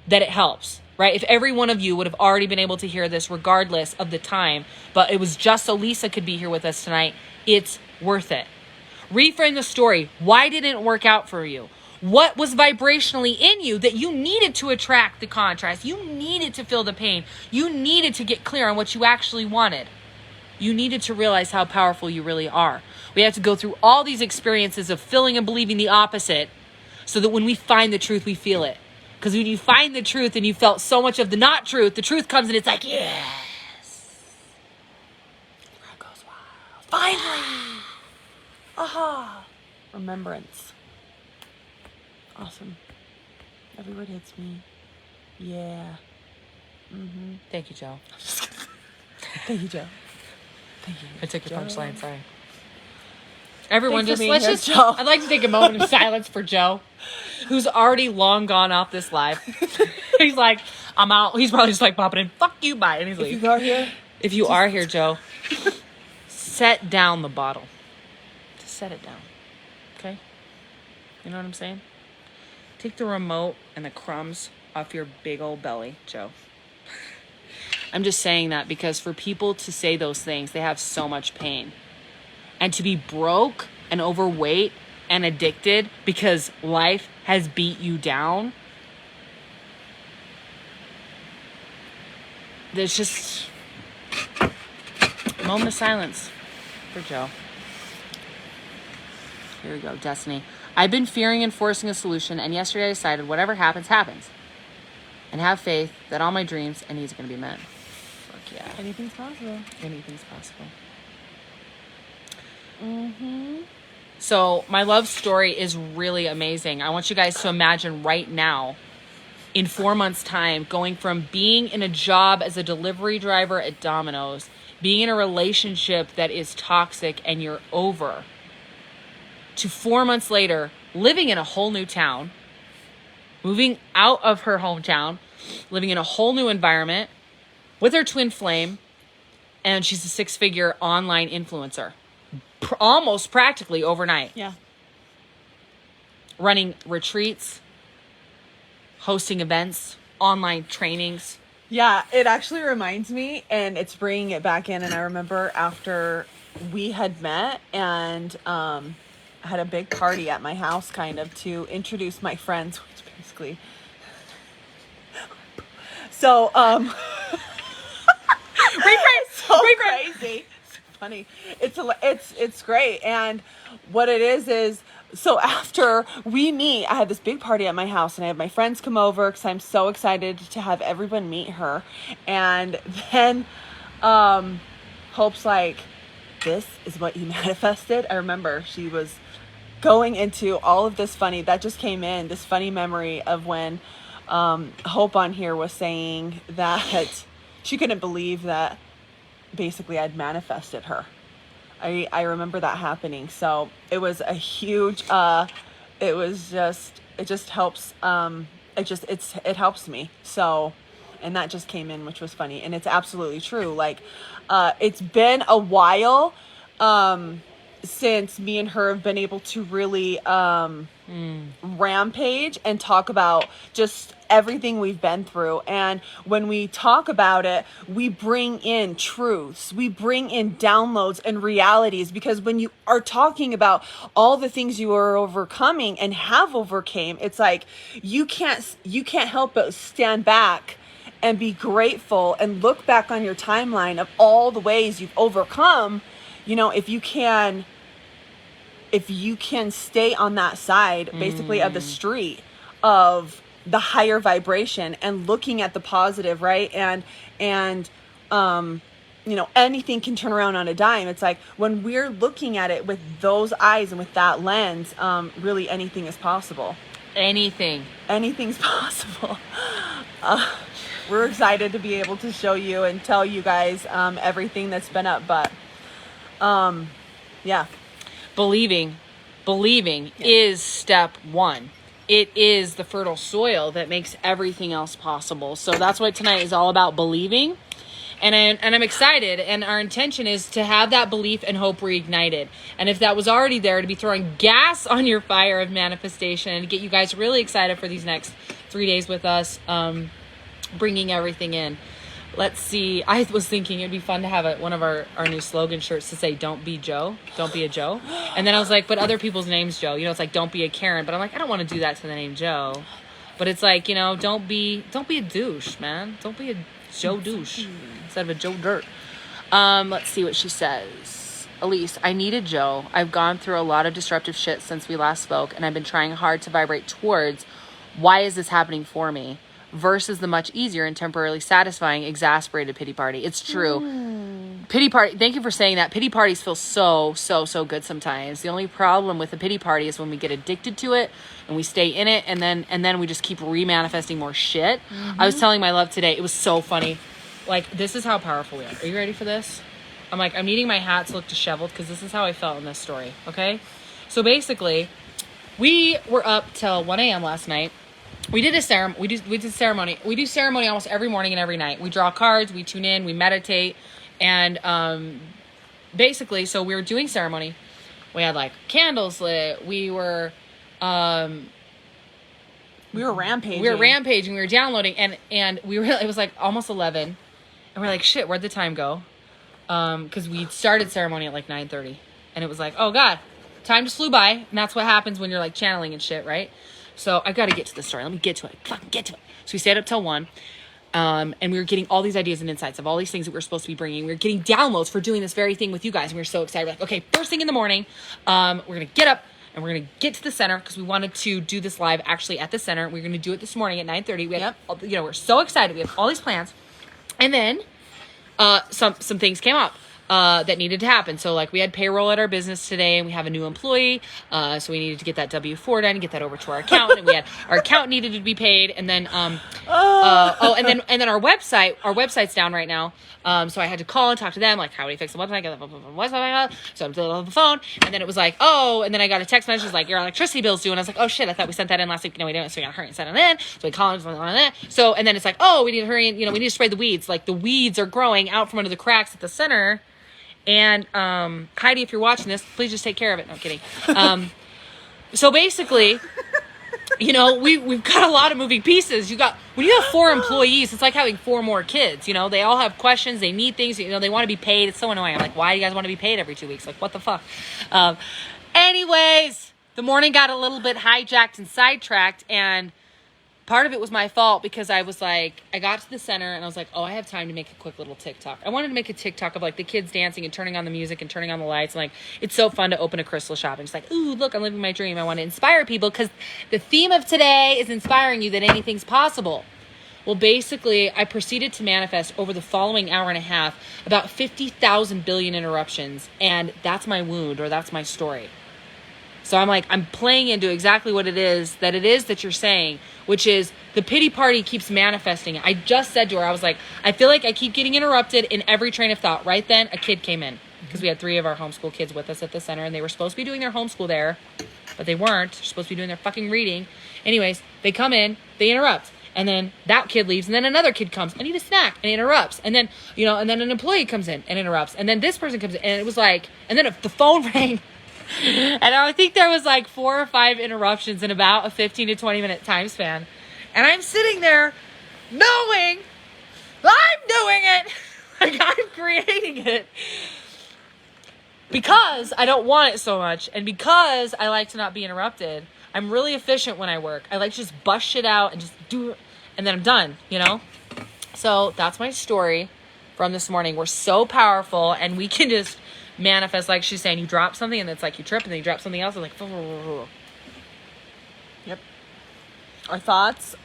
that it helps, right? If every one of you would have already been able to hear this regardless of the time, but it was just so Lisa could be here with us tonight, it's worth it. Reframe the story. Why didn't it work out for you? What was vibrationally in you that you needed to attract the contrast? You needed to feel the pain. You needed to get clear on what you actually wanted. You needed to realize how powerful you really are. We have to go through all these experiences of feeling and believing the opposite so that when we find the truth, we feel it. Because when you find the truth and you felt so much of the not truth, the truth comes and it's like, yes. Crowd goes wild. Finally. Aha. Remembrance. Awesome. Every word hits me. Yeah. Mm-hmm. Thank you, Joe. Thank you, Joe. Thank you. I took your punchline, sorry. Everyone, Joe. I'd like to take a moment of silence for Joe, who's already long gone off this live. He's like, I'm out. He's probably just like popping in, fuck you, bye. And he's like, if you are here, Joe, set down the bottle. Just set it down. Okay? You know what I'm saying? Take the remote and the crumbs off your big old belly, Joe. I'm just saying that because for people to say those things, they have so much pain. And to be broke and overweight and addicted because life has beat you down, there's just, Moment of silence for Joe. Here we go, Destiny. I've been fearing and forcing a solution, and yesterday I decided whatever happens, happens. And have faith that all my dreams and needs are going to be met. Fuck yeah. Anything's possible. Anything's possible. Mm-hmm. So my love story is really amazing. I want you guys to imagine right now, in 4 months' time, going from being in a job as a delivery driver at Domino's, being in a relationship that is toxic and you're over, to 4 months later, living in a whole new town, moving out of her hometown, living in a whole new environment with her twin flame, and she's a 6-figure online influencer. Almost practically overnight. Yeah. Running retreats, hosting events, online trainings. Yeah, it actually reminds me, and it's bringing it back in. And I remember after we had met and had a big party at my house, kind of to introduce my friends, which basically. So, Reframe. Crazy. It's funny. It's great. And what it is so after we meet, I had this big party at my house and I had my friends come over because I'm so excited to have everyone meet her. And then Hope's like, this is what you manifested. I remember she was going into all of this funny, that just came in, this funny memory of when Hope on here was saying that she couldn't believe that basically I'd manifested her. I remember that happening. So it was a huge, it just helps. It helps me. So, and that just came in, which was funny. And it's absolutely true. Like, it's been a while, since me and her have been able to really, rampage and talk about just everything we've been through. And when we talk about it, we bring in truths, we bring in downloads and realities, because when you are talking about all the things you are overcoming and have overcame, it's like you can't help but stand back and be grateful and look back on your timeline of all the ways you've overcome. You know, if you can stay on that side, basically, of the street of the higher vibration and looking at the positive, right? And you know, anything can turn around on a dime. It's like when we're looking at it with those eyes and with that lens, really anything is possible. Anything's possible. We're excited to be able to show you and tell you guys everything that's been up, but yeah. Believing is step one. It is the fertile soil that makes everything else possible. So that's what tonight is all about, believing. And I'm excited, and our intention is to have that belief and hope reignited. And if that was already there, to be throwing gas on your fire of manifestation and get you guys really excited for these next 3 days with us, bringing everything in. Let's see. I was thinking it'd be fun to have one of our new slogan shirts to say, don't be Joe. Don't be a Joe. And then I was like, but other people's names Joe. You know, it's like, don't be a Karen. But I'm like, I don't want to do that to the name Joe. But it's like, you know, don't be a douche, man. Don't be a Joe douche instead of a Joe dirt. Let's see what she says. Elise, I needed Joe. I've gone through a lot of disruptive shit since we last spoke, and I've been trying hard to vibrate towards why is this happening for me? Versus the much easier and temporarily satisfying exasperated pity party. It's true. Pity party. Thank you for saying that. Pity parties feel so good sometimes. The only problem with a pity party is when we get addicted to it and we stay in it, and then we just keep remanifesting more shit. I was telling my love today, it was so funny. Like, this is how powerful we are. Are you ready for this? I'm like, I'm needing my hat to look disheveled because this is how I felt in this story. Okay. So basically, we were up till 1 a.m. last night. We did a ceremony. We did ceremony. We do ceremony almost every morning and every night. We draw cards, we tune in, we meditate, and basically, so we were doing ceremony. We had like candles lit. We were rampaging. We were downloading, and we were. It was like almost 11, and we're like, shit, where'd the time go? Because we started ceremony at like 9:30, and it was like, oh god, time just flew by, and that's what happens when you're like channeling and shit, right? So I got to get to the story. Let me get to it. Fucking get to it. So we stayed up till 1. And we were getting all these ideas and insights of all these things that we were supposed to be bringing. We were getting downloads for doing this very thing with you guys. And we were so excited. We're like, okay, first thing in the morning, we're going to get up and we're going to get to the center because we wanted to do this live actually at the center. We're going to do it this morning at 9:30. We had, we're so excited. We have all these plans. And then some things came up that needed to happen. So like we had payroll at our business today and we have a new employee. So we needed to get that W-4 done and get that over to our accountant. And we had our accountant needed to be paid. And then, and then our website's down right now. So I had to call and talk to them, like, how do we fix the website? So I'm on the phone. And then it was like, and then I got a text message like, your electricity bill's due. And I was like, oh shit, I thought we sent that in last week. No, we didn't. So we got to hurry and send it in. So we called and so, and then it's like, we need to hurry and, we need to spray the weeds. Like the weeds are growing out from under the cracks at the center. And, Heidi, if you're watching this, please just take care of it. No, I'm kidding. So basically, we've got a lot of moving pieces. When you have 4 employees, it's like having 4 more kids. They all have questions. They need things. They want to be paid. It's so annoying. I'm like, why do you guys want to be paid every 2 weeks? Like, what the fuck? Anyways, the morning got a little bit hijacked and sidetracked, and part of it was my fault because I was like, I got to the center and I was like, I have time to make a quick little TikTok. I wanted to make a TikTok of like the kids dancing and turning on the music and turning on the lights. And like, it's so fun to open a crystal shop and just like, ooh, look, I'm living my dream. I want to inspire people because the theme of today is inspiring you that anything's possible. Well, basically, I proceeded to manifest over the following hour and a half about 50,000 billion interruptions. And that's my wound, or that's my story. So I'm playing into exactly what it is that you're saying, which is the pity party keeps manifesting. I just said to her, I was like, I feel like I keep getting interrupted in every train of thought. Right then, a kid came in because we had 3 of our homeschool kids with us at the center, and they were supposed to be doing their homeschool there, but they weren't. They're supposed to be doing their fucking reading. Anyways, they come in, they interrupt. And then that kid leaves, and then another kid comes, I need a snack, and interrupts. And then, and then an employee comes in and interrupts. And then this person comes in, and it was like, and then the phone rang. And I think there was like 4 or 5 interruptions in about a 15 to 20 minute time span. And I'm sitting there knowing I'm doing it. Like I'm creating it. Because I don't want it so much. And because I like to not be interrupted. I'm really efficient when I work. I like to just bust shit out and just do it. And then I'm done, So that's my story from this morning. We're so powerful and we can just manifest, like she's saying, you drop something and it's like you trip and then you drop something else and like Yep. Our thoughts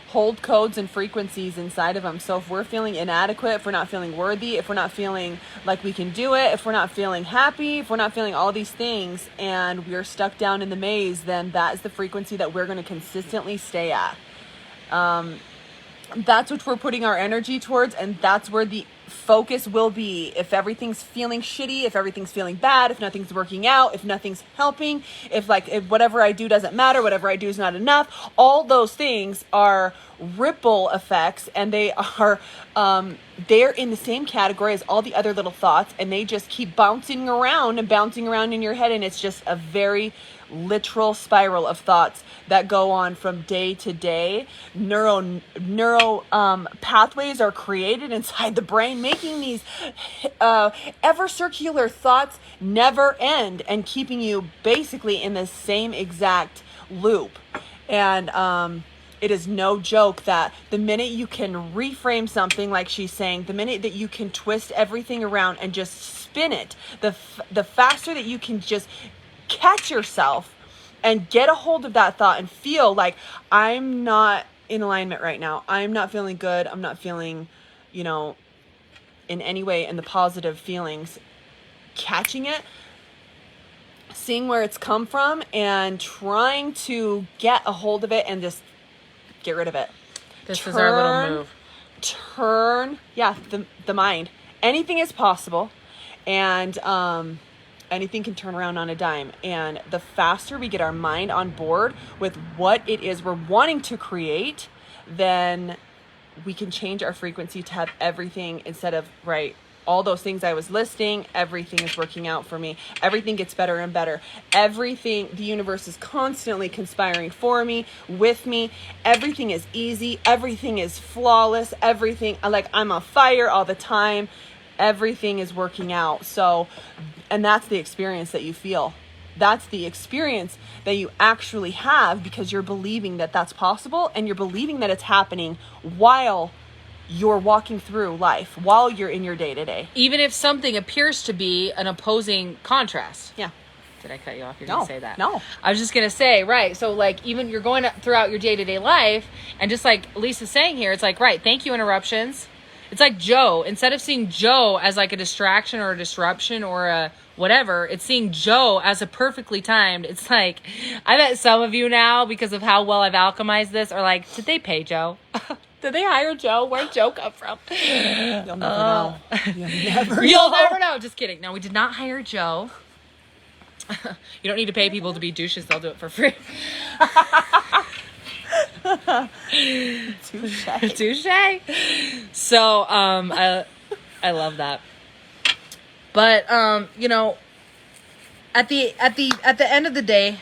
hold codes and frequencies inside of them. So if we're feeling inadequate, if we're not feeling worthy, if we're not feeling like we can do it, if we're not feeling happy, if we're not feeling all these things and we're stuck down in the maze, then that is the frequency that we're going to consistently stay at. That's what we're putting our energy towards, and that's where the focus will be. If everything's feeling shitty, if everything's feeling bad, if nothing's working out, if nothing's helping, if whatever I do doesn't matter, whatever I do is not enough, all those things are ripple effects, and they are they're in the same category as all the other little thoughts, and they just keep bouncing around in your head, and it's just a very literal spiral of thoughts that go on from day to day. Neuro pathways are created inside the brain, making these ever circular thoughts never end and keeping you basically in the same exact loop. And it is no joke that the minute you can reframe something, like she's saying, the minute that you can twist everything around and just spin it, the faster that you can just catch yourself and get a hold of that thought and feel like, I'm not in alignment right now. I'm not feeling good. I'm not feeling, in any way in the positive feelings. Catching it, seeing where it's come from, and trying to get a hold of it and just get rid of it. This is our little move. The mind. Anything is possible. And, anything can turn around on a dime. And the faster we get our mind on board with what it is we're wanting to create, then we can change our frequency to have everything, instead of, all those things I was listing, everything is working out for me. Everything gets better and better. Everything, the universe is constantly conspiring for me, with me. Everything is easy. Everything is flawless. Everything, I'm on fire all the time. Everything is working out. So, and that's the experience that you feel. That's the experience that you actually have because you're believing that that's possible, and you're believing that it's happening while you're walking through life, while you're in your day-to-day. Even if something appears to be an opposing contrast. Yeah. Did I cut you off? You're going to say that. No. I was just going to say, right. So like, even you're going throughout your day-to-day life, and just like Lisa's saying here, it's like, right, thank you, interruptions. It's like Joe. Instead of seeing Joe as like a distraction or a disruption or a whatever, it's seeing Joe as a perfectly timed. It's like, I bet some of you now, because of how well I've alchemized this, are like, did they pay Joe? Did they hire Joe? Where'd Joe come from? You'll never know. You'll never know. Just kidding. No, we did not hire Joe. You don't need to pay people to be douches. They'll do it for free. Touche. So, I love that. But, you know, at the end of the day,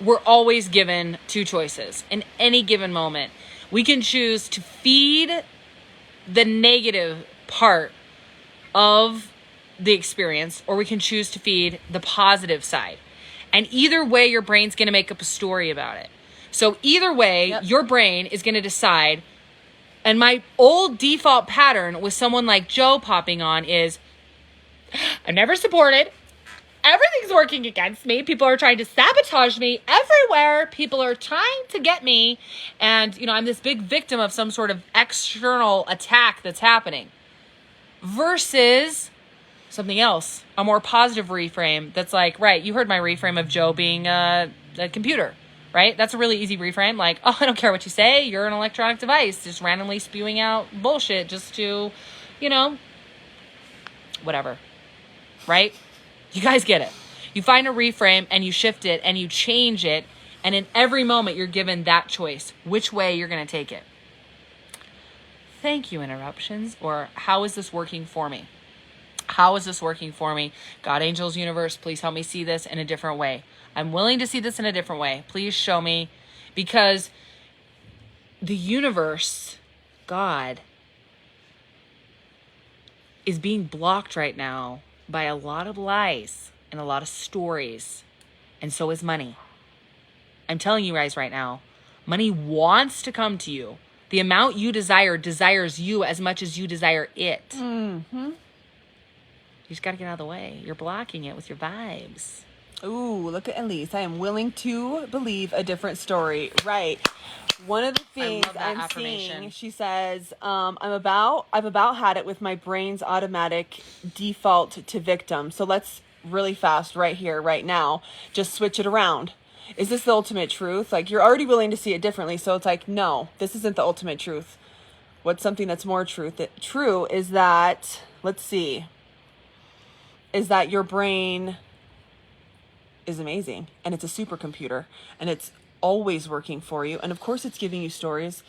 we're always given two choices in any given moment. We can choose to feed the negative part of the experience, or we can choose to feed the positive side. And either way, your brain's going to make up a story about it. So either way, your brain is going to decide. And my old default pattern with someone like Joe popping on is, I'm never supported. Everything's working against me. People are trying to sabotage me everywhere. People are trying to get me. And, you know, I'm this big victim of some sort of external attack that's happening. Versus something else, a more positive reframe that's like, right, you heard my reframe of Joe being a computer, right? That's a really easy reframe. Like, oh, I don't care what you say. You're an electronic device just randomly spewing out bullshit just to, you know, whatever, right? You guys get it. You find a reframe and you shift it and you change it. And in every moment, you're given that choice, which way you're going to take it. Thank you, interruptions. Or how is this working for me? How is this working for me? God, angels, universe, please help me see this in a different way. I'm willing to see this in a different way. Please show me. Because the universe, God, is being blocked right now by a lot of lies and a lot of stories. And so is money. I'm telling you guys right now, money wants to come to you. The amount you desire desires you as much as you desire it. Mm-hmm. You just got to get out of the way. You're blocking it with your vibes. Ooh, look at Elise. I am willing to believe a different story. Right. One of the things I'm seeing, she says, I've about had it with my brain's automatic default to victim. So let's really fast right here, right now, just switch it around. Is this the ultimate truth? Like, you're already willing to see it differently. So it's like, no, this isn't the ultimate truth. What's something that's more true is that, let's see, is that your brain is amazing and it's a supercomputer and it's always working for you. And of course it's giving you stories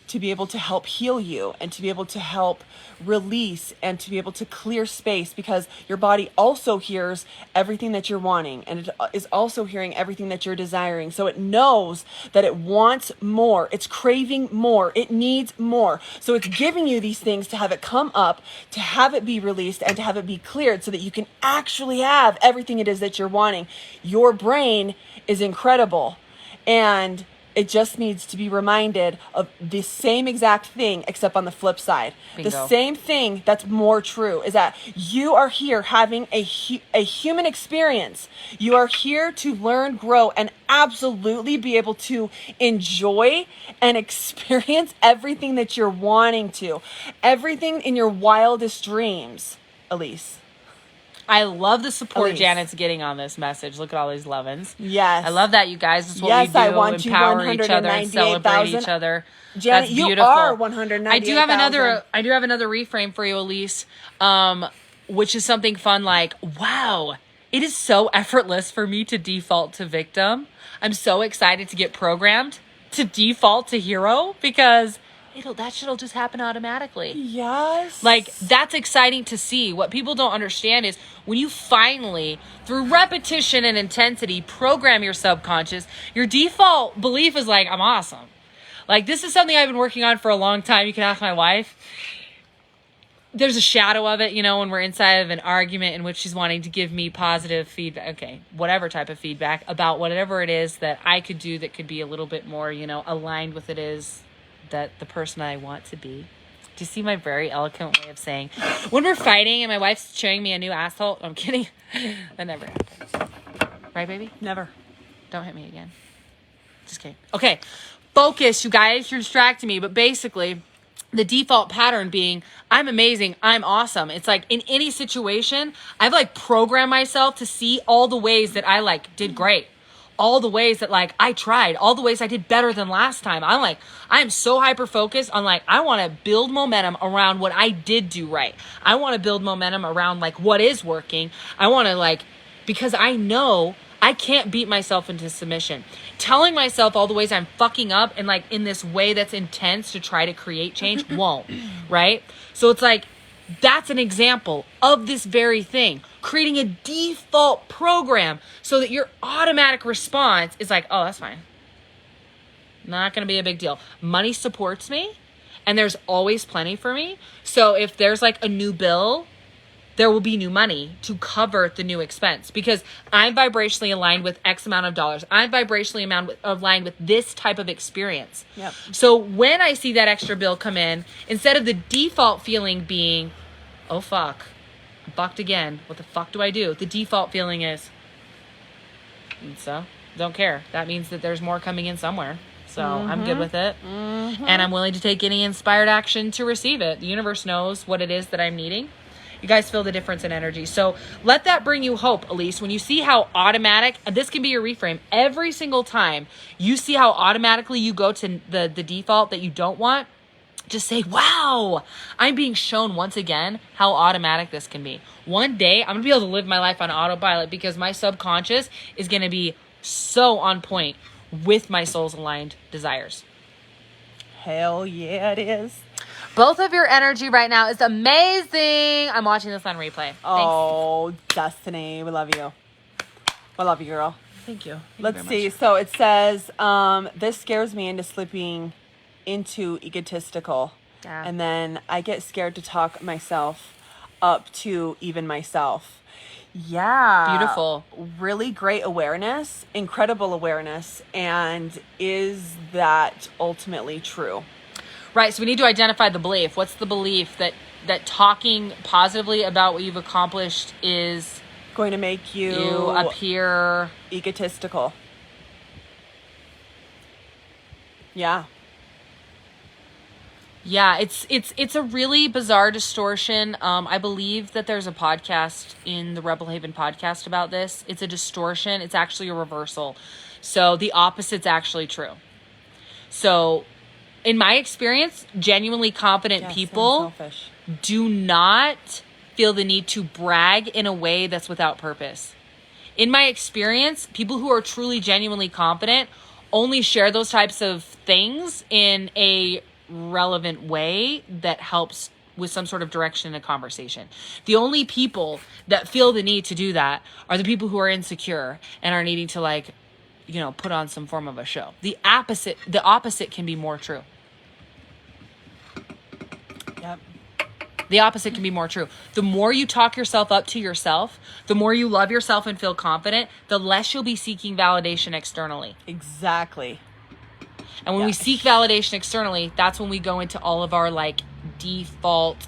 to be able to help heal you and to be able to help release and to be able to clear space, because your body also hears everything that you're wanting and it is also hearing everything that you're desiring. So it knows that it wants more. It's craving more. It needs more. So it's giving you these things to have it come up, to have it be released and to have it be cleared so that you can actually have everything it is that you're wanting. Your brain is incredible. And it just needs to be reminded of the same exact thing, except on the flip side. Bingo. The same thing that's more true is that you are here having a human experience. You are here to learn, grow, and absolutely be able to enjoy and experience everything that you're wanting to. Everything in your wildest dreams, Elise. I love the support Elise. Janet's getting on this message. Look at all these lovins. Yes. I love that, you guys. This is what Yes, we do. I want Empower you each other and celebrate each other. Janet, That's beautiful. you are 198,000. I do have another reframe for you, Elise, which is something fun like, wow, it is so effortless for me to default to victim. I'm so excited to get programmed to default to hero because that shit'll just happen automatically. Yes. Like, that's exciting to see. What people don't understand is when you finally, through repetition and intensity, program your subconscious, your default belief is like, I'm awesome. Like, this is something I've been working on for a long time. You can ask my wife. there's a shadow of it, when we're inside of an argument in which she's wanting to give me positive feedback, okay, whatever type of feedback about whatever it is that I could do that could be a little bit more, aligned with it is that the person I want to be. Do you see my very eloquent way of saying, when we're fighting and my wife's showing me a new asshole? I'm kidding. That never happens. Right, baby? Never. Don't hit me again. Just kidding. Okay. Focus, you guys. You're distracting me. But basically, the default pattern being, I'm amazing, I'm awesome. It's like in any situation, I've like programmed myself to see all the ways that I like did great. All the ways that like I tried, all the ways I did better than last time. I'm so hyper focused on like, I want to build momentum around what I did do right. I want to build momentum around like what is working. I want to like, because I know I can't beat myself into submission. Telling myself all the ways I'm fucking up and like in this way that's intense to try to create change won't, right? So it's like, that's an example of this very thing. Creating a default program so that your automatic response is like, oh, that's fine. Not going to be a big deal. Money supports me and there's always plenty for me. So if there's like a new bill, there will be new money to cover the new expense because I'm vibrationally aligned with X amount of dollars. I'm vibrationally aligned with this type of experience. Yep. So when I see that extra bill come in, instead of the default feeling being, oh fuck, I'm fucked again. What the fuck do I do? The default feeling is, so don't care. That means that there's more coming in somewhere. So I'm good with it. And I'm willing to take any inspired action to receive it. The universe knows what it is that I'm needing. You guys feel the difference in energy. So let that bring you hope, Elise. When you see how automatic, this can be your reframe. Every single time you see how automatically you go to the default that you don't want, just say, wow, I'm being shown once again how automatic this can be. One day, I'm going to be able to live my life on autopilot because my subconscious is going to be so on point with my soul's aligned desires. Hell yeah, it is. Both of your energy right now is amazing. I'm watching this on replay. Oh, Destiny. We love you. We love you, girl. Thank you. Let's see. So it says, this scares me into slipping into egotistical. Yeah. And then I get scared to talk myself up to even myself. Yeah. Beautiful. Really great awareness, incredible awareness. And is that ultimately true? Right. So we need to identify the belief. What's the belief that talking positively about what you've accomplished is going to make you appear egotistical? Yeah. Yeah, it's a really bizarre distortion. I believe that there's a podcast in the Rebel Haven podcast about this. It's a distortion. It's actually a reversal. So the opposite's actually true. So in my experience, genuinely confident people do not feel the need to brag in a way that's without purpose. In my experience, people who are truly genuinely confident only share those types of things in a relevant way that helps with some sort of direction in a conversation. The only people that feel the need to do that are the people who are insecure and are needing to put on some form of a show. The opposite can be more true. Yep. The opposite can be more true. The more you talk yourself up to yourself, the more you love yourself and feel confident, the less you'll be seeking validation externally. Exactly. And when we seek validation externally, that's when we go into all of our default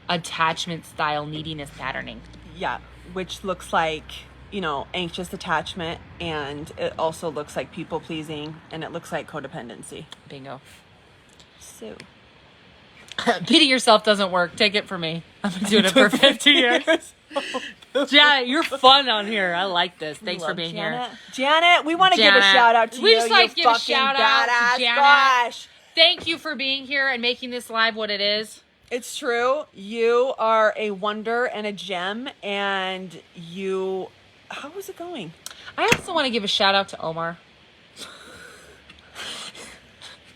attachment style neediness patterning. Yeah, which looks like, anxious attachment, and it also looks like people pleasing, and it looks like codependency. Bingo. So beating yourself doesn't work. Take it from me. I've been doing it for 50 years. Janet, you're fun on here. I like this. Thanks for being Janet. here. Janet, we want to give a shout out to you. We just like to give a fucking shout out badass. to Janet. Gosh. Thank you for being here and making this live what it is. It's true. You are a wonder and a gem, and how is it going? I also want to give a shout out to Omar.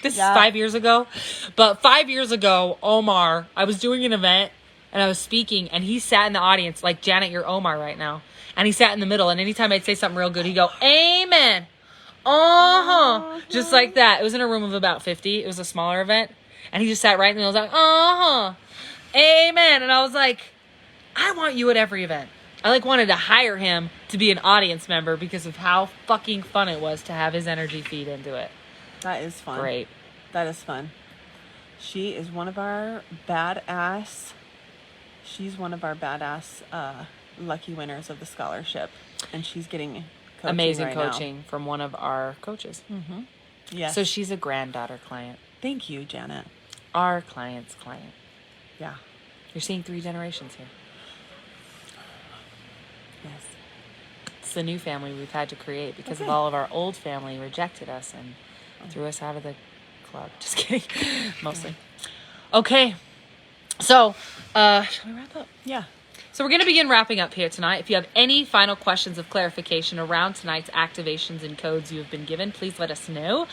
This is 5 years ago. But 5 years ago, Omar, I was doing an event and I was speaking, and he sat in the audience like, Janet, you're Omar right now. And he sat in the middle, and anytime I'd say something real good, he'd go, amen. Just like that. It was in a room of about 50. It was a smaller event. And he just sat right in the middle. I was like, amen. And I was like, I want you at every event. I like wanted to hire him to be an audience member because of how fucking fun it was to have his energy feed into it. That is fun. Great. That is fun. She's one of our badass lucky winners of the scholarship. And she's getting coaching amazing right coaching from one of our coaches. Mm-hmm. Yes. So she's a granddaughter client. Thank you, Janet. Our client's client. Yeah. You're seeing 3 generations here. Yes. It's the new family we've had to create because of all of our old family rejected us and threw us out of the club. Just kidding. Mostly. Okay. So, shall we wrap up? Yeah. So we're going to begin wrapping up here tonight. If you have any final questions of clarification around tonight's activations and codes you have been given, please let us know.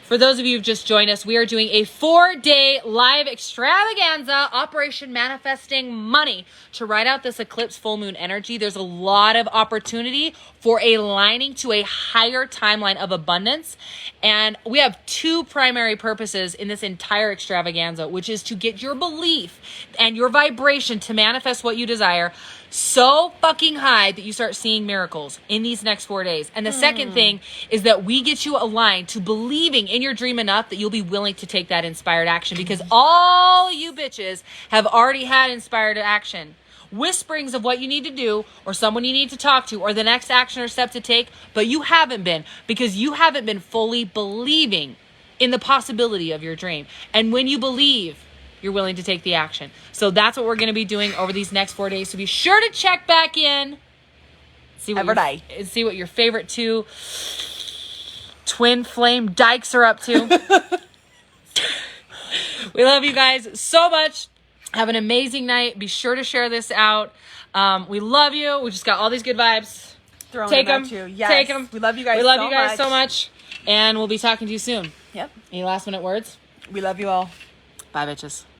For those of you who've just joined us, we are doing a 4-day live extravaganza, Operation Manifesting Money, to ride out this eclipse full moon energy. There's a lot of opportunity for aligning to a higher timeline of abundance. And we have 2 primary purposes in this entire extravaganza, which is to get your belief and your vibration to manifest what you desire so fucking high that you start seeing miracles in these next 4 days. And the second thing is that we get you aligned to believing in your dream enough that you'll be willing to take that inspired action, because all you bitches have already had inspired action. Whisperings of what you need to do, or someone you need to talk to, or the next action or step to take, but you haven't been, because you haven't been fully believing in the possibility of your dream. And when you believe, you're willing to take the action. So that's what we're going to be doing over these next 4 days. So be sure to check back in. See what your favorite 2 twin flame dykes are up to. We love you guys so much. Have an amazing night. Be sure to share this out. We love you. We just got all these good vibes. Take them. Yes. Take them. We love you guys. We love you guys so much. And we'll be talking to you soon. Yep. Any last minute words? We love you all. Bye, bitches.